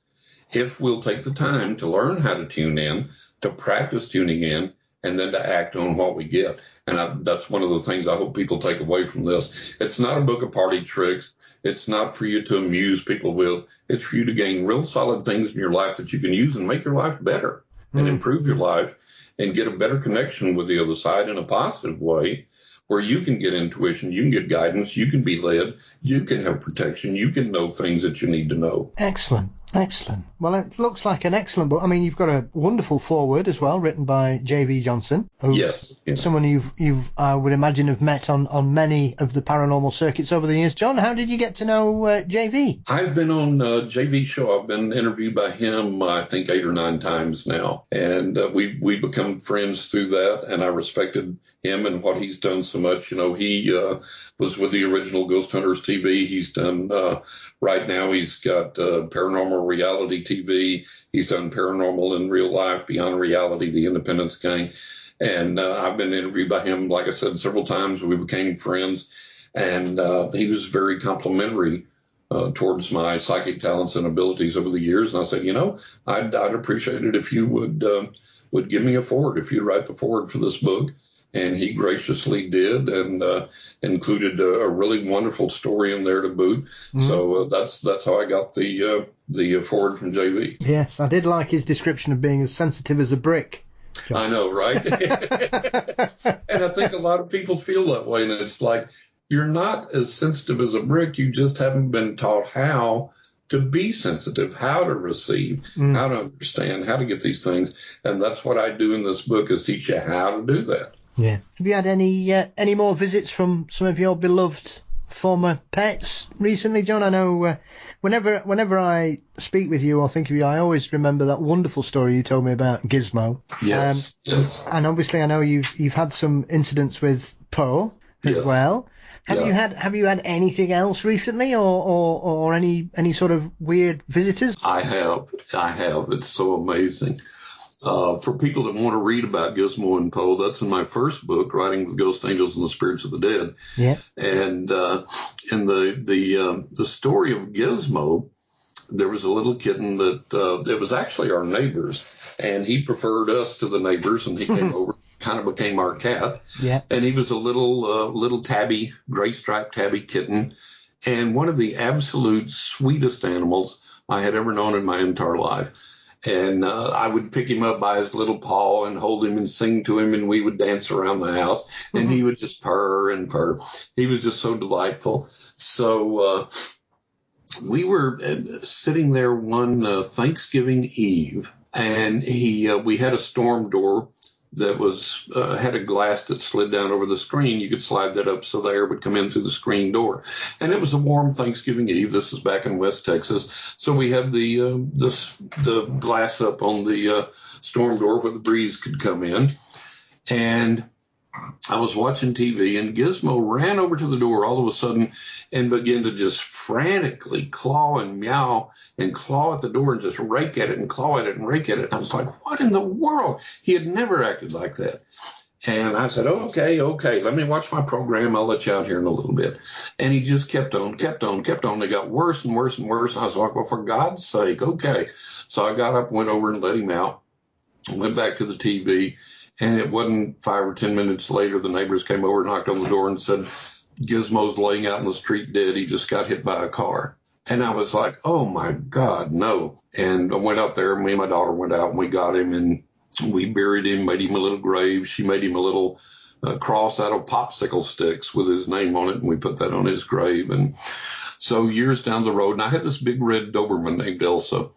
if we'll take the time to learn how to tune in, to practice tuning in, and then to act on what we get. And that's one of the things I hope people take away from this. It's not a book of party tricks. It's not for you to amuse people with. It's for you to gain real solid things in your life that you can use and make your life better and improve your life and get a better connection with the other side in a positive way, where you can get intuition, you can get guidance, you can be led, you can have protection, you can know things that you need to know. Excellent. Excellent. Well, it looks like an excellent book. I mean, you've got a wonderful foreword as well, written by J.V. Johnson, who's Yes. someone you've I would imagine have met on many of the paranormal circuits over the years. John, how did you get to know J.V.? I've been on J.V.'s show. I've been interviewed by him, I think, 8 or 9 times now, and we become friends through that. And I respected him and what he's done so much. You know, he was with the original Ghost Hunters TV. He's done right now. He's got Paranormal Reality TV. He's done Paranormal in Real Life, Beyond Reality, The Independence Gang. And I've been interviewed by him, like I said, several times. We became friends, and he was very complimentary towards my psychic talents and abilities over the years. And I said, you know, I'd appreciate it if you would give me a foreword, if you'd write the foreword for this book. And he graciously did, and included a really wonderful story in there to boot. Mm-hmm. So that's how I got the foreword from JV. Yes, I did like his description of being as sensitive as a brick. I know, right? And I think a lot of people feel that way, and it's like, you're not as sensitive as a brick. You just haven't been taught how to be sensitive, how to receive, how to understand, how to get these things. And that's what I do in this book, is teach you how to do that. Yeah. Have you had any more visits from some of your beloved former pets recently, John? I know whenever I speak with you or think of you, I always remember that wonderful story you told me about Gizmo. Yes. Yes. And obviously, I know you've had some incidents with Poe as well. Have you had anything else recently, or any sort of weird visitors? I have. It's so amazing. For people that want to read about Gizmo and Poe, that's in my first book, Writing with Ghost Angels and the Spirits of the Dead. Yeah. And in the story of Gizmo, there was a little kitten that it was actually our neighbor's, and he preferred us to the neighbors, and he came over, kind of became our cat. Yeah. And he was a little tabby, gray striped tabby kitten, and one of the absolute sweetest animals I had ever known in my entire life. And I would pick him up by his little paw and hold him and sing to him, and we would dance around the house, and he would just purr and purr. He was just so delightful. So we were sitting there one Thanksgiving Eve, and we had a storm door that was had a glass that slid down over the screen. You could slide that up so the air would come in through the screen door. And it was a warm Thanksgiving Eve. This is back in West Texas. So we had the glass up on the storm door where the breeze could come in. And I was watching TV, and Gizmo ran over to the door all of a sudden and began to just frantically claw and meow and claw at the door and just rake at it and claw at it and rake at it. I was like, what in the world? He had never acted like that. And I said, okay, let me watch my program. I'll let you out here in a little bit. And he just kept on. It got worse and worse and worse. And I was like, well, for God's sake, okay. So I got up, went over and let him out, went back to the TV. And it wasn't 5 or 10 minutes later, the neighbors came over, knocked on the door, and said, Gizmo's laying out in the street dead. He just got hit by a car. And I was like, oh, my God, no. And I went out there. Me and my daughter went out, and we got him, and we buried him, made him a little grave. She made him a little cross out of popsicle sticks with his name on it, and we put that on his grave. And so years down the road, and I had this big red Doberman named Elsa.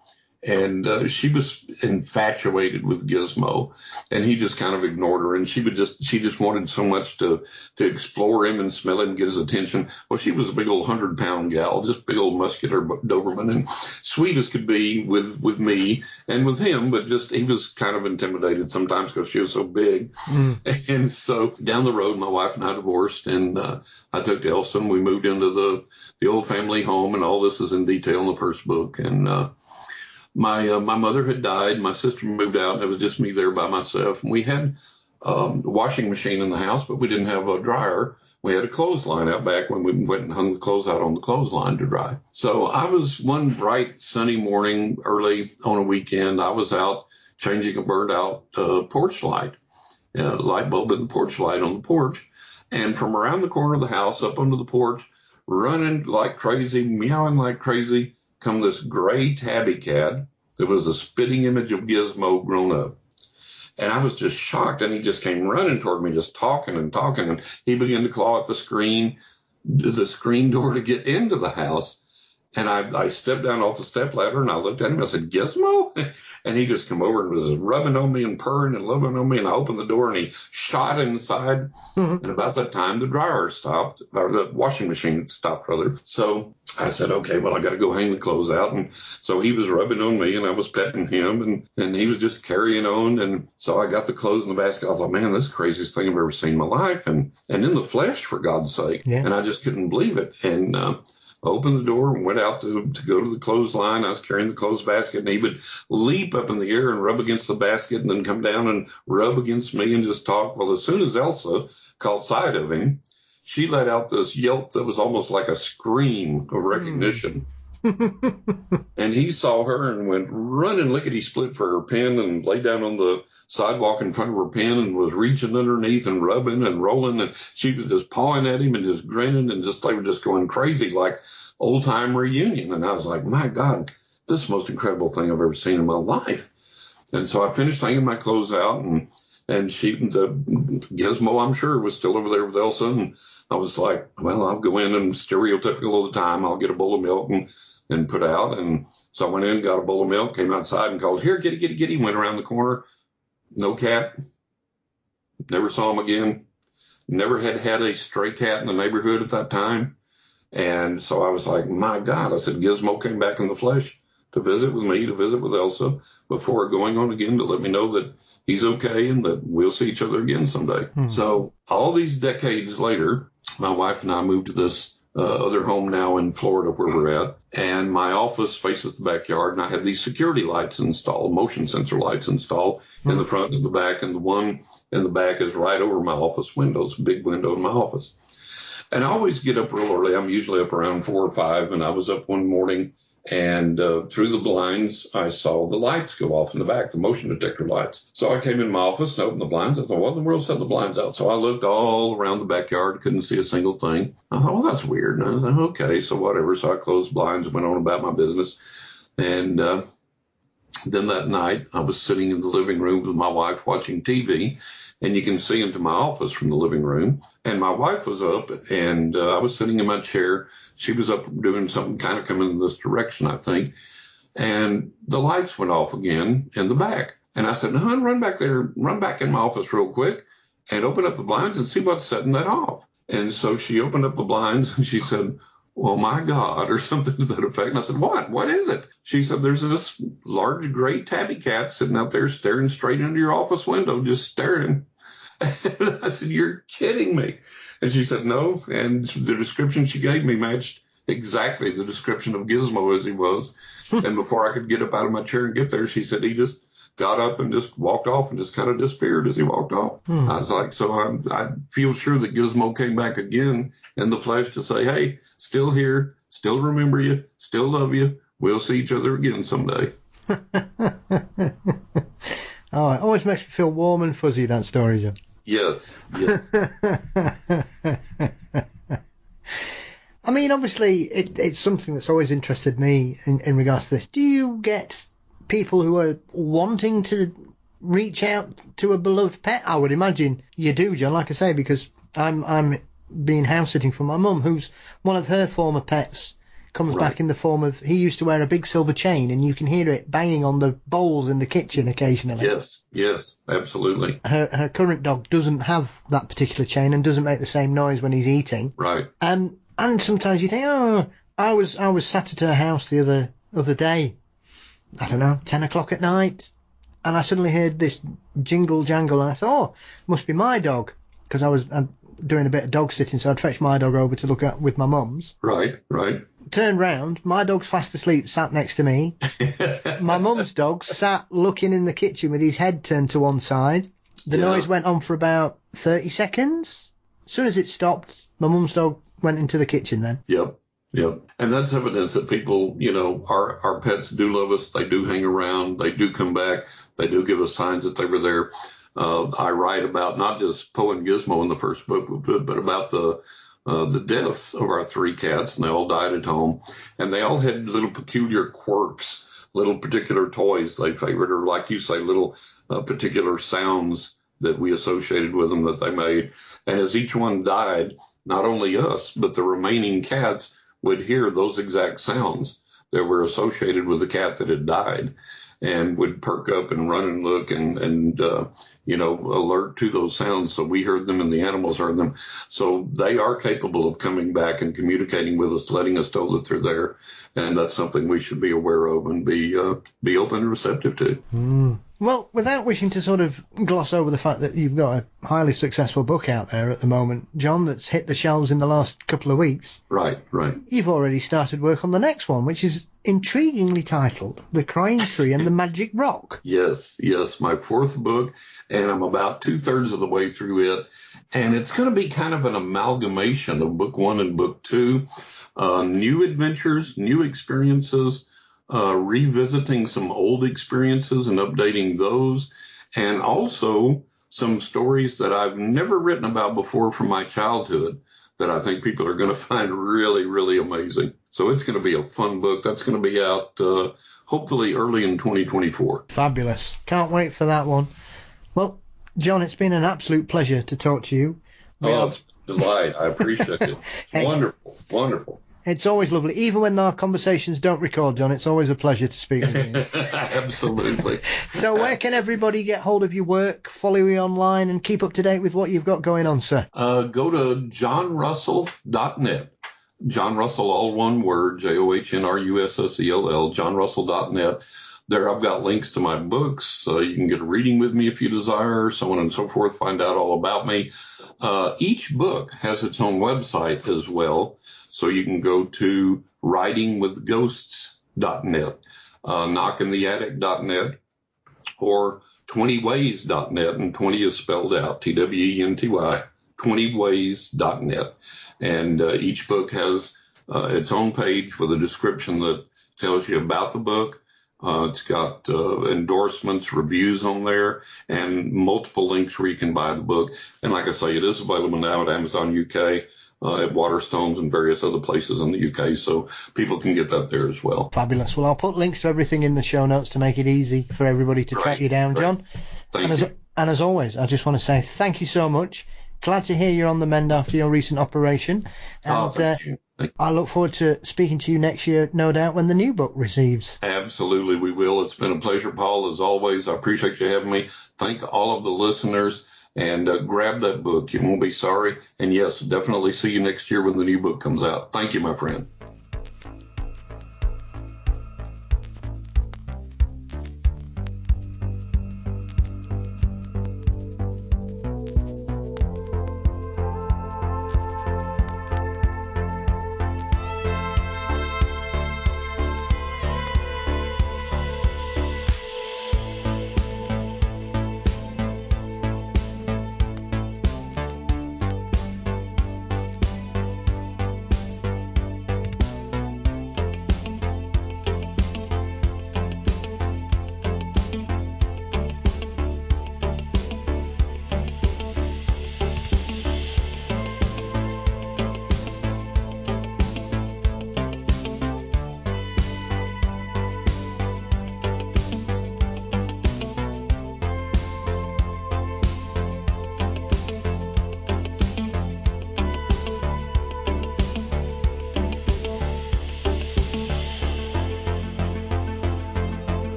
And she was infatuated with Gizmo, and he just kind of ignored her. And she just wanted so much to explore him and smell him, get his attention. Well, she was a big old 100-pound gal, just big old muscular Doberman, and sweet as could be with me and with him, but just he was kind of intimidated sometimes because she was so big. And so down the road, my wife and I divorced, and I took Elsa, and we moved into the old family home, and all this is in detail in the first book. And my mother had died. My sister moved out, and it was just me there by myself. And we had a washing machine in the house, but we didn't have a dryer. We had a clothesline out back when we went and hung the clothes out on the clothesline to dry. So I was one bright sunny morning early on a weekend. I was out changing a burned out porch light bulb in the porch light on the porch. And from around the corner of the house up onto the porch, running like crazy, meowing like crazy, come this gray tabby cat that was a spitting image of Gizmo grown up. And I was just shocked, and he just came running toward me, just talking, and he began to claw at the screen door to get into the house. And I stepped down off the step ladder and I looked at him. I said, Gizmo? And he just come over and was rubbing on me and purring and loving on me. And I opened the door and he shot inside. And about that time, the dryer stopped, or the washing machine stopped, rather. So I said, okay, well, I got to go hang the clothes out. And so he was rubbing on me and I was petting him and he was just carrying on. And so I got the clothes in the basket. I thought, man, this is the craziest thing I've ever seen in my life. And in the flesh, for God's sake. Yeah. And I just couldn't believe it. And I opened the door and went out to go to the clothesline. I was carrying the clothes basket, and he would leap up in the air and rub against the basket and then come down and rub against me and just talk. Well, as soon as Elsa caught sight of him, she let out this yelp that was almost like a scream of recognition. And he saw her and went running lickety-split for her pen and lay down on the sidewalk in front of her pen and was reaching underneath and rubbing and rolling. And she was just pawing at him and just grinning and just they were just going crazy like old-time reunion. And I was like, my God, this is the most incredible thing I've ever seen in my life. And so I finished hanging my clothes out and the Gizmo, I'm sure, was still over there with Elsa. And I was like, well, I'll go in and stereotypical all the time. I'll get a bowl of milk and put out. And so I went in, got a bowl of milk, came outside and called, here, kitty, went around the corner. No cat. Never saw him again. Never had a stray cat in the neighborhood at that time. And so I was like, my God, I said, Gizmo came back in the flesh to visit with me, to visit with Elsa before going on again to let me know that he's okay and that we'll see each other again someday. So all these decades later, my wife and I moved to this other home now in Florida where we're at. And my office faces the backyard, and I have these security lights installed, motion sensor lights installed in the front and the back. And the one in the back is right over my office windows, big window in my office. And I always get up real early. I'm usually up around 4 or 5. And I was up one morning, and through the blinds, I saw the lights go off in the back, the motion detector lights. So I came in my office and opened the blinds. I thought, what in the world's setting the blinds out? So I looked all around the backyard, couldn't see a single thing. I thought, well, that's weird. And I thought, okay, so whatever. So I closed the blinds, went on about my business. And then that night, I was sitting in the living room with my wife watching TV. And you can see into my office from the living room. And my wife was up, and I was sitting in my chair. She was up doing something, kind of coming in this direction, I think. And the lights went off again in the back. And I said, no, run back there, run back in my office real quick and open up the blinds and see what's setting that off. And so she opened up the blinds and she said, well, my God, or something to that effect. And I said, what? What is it? She said, there's this large gray tabby cat sitting out there staring straight into your office window, just staring. And I said, you're kidding me. And she said, no. And the description she gave me matched exactly the description of Gizmo as he was. And before I could get up out of my chair and get there, she said he just got up and just walked off and just kind of disappeared as he walked off. I was like, so I feel sure that Gizmo came back again in the flesh to say, hey, still here, still remember you, still love you. We'll see each other again someday. Oh, it always makes me feel warm and fuzzy, that story, John. Yes. I mean, obviously, it's something that's always interested me in regards to this. Do you get people who are wanting to reach out to a beloved pet? I would imagine you do, John, like I say, because I'm being house sitting for my mum, who's one of her former pets comes back in the form of, he used to wear a big silver chain, and you can hear it banging on the bowls in the kitchen occasionally. Yes, absolutely. Her current dog doesn't have that particular chain and doesn't make the same noise when he's eating. Right. And sometimes you think, oh, I was sat at her house the other day, I don't know, 10 o'clock at night, and I suddenly heard this jingle jangle, and I thought, oh, must be my dog, because I was doing a bit of dog sitting, so I'd fetch my dog over to look at with my mum's. Right. Turned round, my dog's fast asleep, sat next to me. My mum's dog sat looking in the kitchen with his head turned to one side. The noise went on for about 30 seconds. As soon as it stopped, my mum's dog went into the kitchen then. Yep. And that's evidence that people, our pets do love us. They do hang around. They do come back. They do give us signs that they were there. I write about not just Poe and Gizmo in the first book, but about the deaths of our 3 cats, and they all died at home. And they all had little peculiar quirks, little particular toys they favored, or like you say, little particular sounds that we associated with them that they made. And as each one died, not only us, but the remaining cats would hear those exact sounds that were associated with the cat that had died, and would perk up and run and look and alert to those sounds. So we heard them and the animals heard them. So they are capable of coming back and communicating with us, letting us know that they're there. And that's something we should be aware of and be open and receptive to. Mm. Well, without wishing to sort of gloss over the fact that you've got a highly successful book out there at the moment, John, that's hit the shelves in the last couple of weeks. Right. You've already started work on the next one, which is intriguingly titled The Crying Tree and the Magic Rock. Yes, my fourth book, and I'm about 2/3 of the way through it. And it's going to be kind of an amalgamation of book one and book two. New adventures, new experiences, revisiting some old experiences and updating those, and also some stories that I've never written about before from my childhood that I think people are going to find really, really amazing. So it's going to be a fun book. That's going to be out hopefully early in 2024. Fabulous. Can't wait for that one. Well, John, it's been an absolute pleasure to talk to you. It's a delight. I appreciate it. It's wonderful. It's always lovely. Even when our conversations don't record, John, it's always a pleasure to speak with you. Absolutely. So where can everybody get hold of your work, follow you online, and keep up to date with what you've got going on, sir? Go to johnrussell.net. John Russell, all one word, JOHNRUSSELL, johnrussell.net. There I've got links to my books. You can get a reading with me if you desire, so on and so forth, find out all about me. Each book has its own website as well. So you can go to writingwithghosts.net, knockintheattic.net, or 20ways.net, and 20 is spelled out, TWENTY, 20ways.net. And each book has its own page with a description that tells you about the book. It's got endorsements, reviews on there, and multiple links where you can buy the book. And like I say, it is available now at Amazon UK, at Waterstones and various other places in the UK, so people can get that there as well. Fabulous. Well, I'll put links to everything in the show notes to make it easy for everybody to track you down, John. Thank you. And as always, I just want to say thank you so much. Glad to hear you're on the mend after your recent operation. And thank you. I look forward to speaking to you next year, no doubt, when the new book receives. Absolutely, we will. It's been a pleasure, Paul, as always. I appreciate you having me. Thank all of the listeners. And grab that book. You won't be sorry. And yes, definitely see you next year when the new book comes out. Thank you, my friend.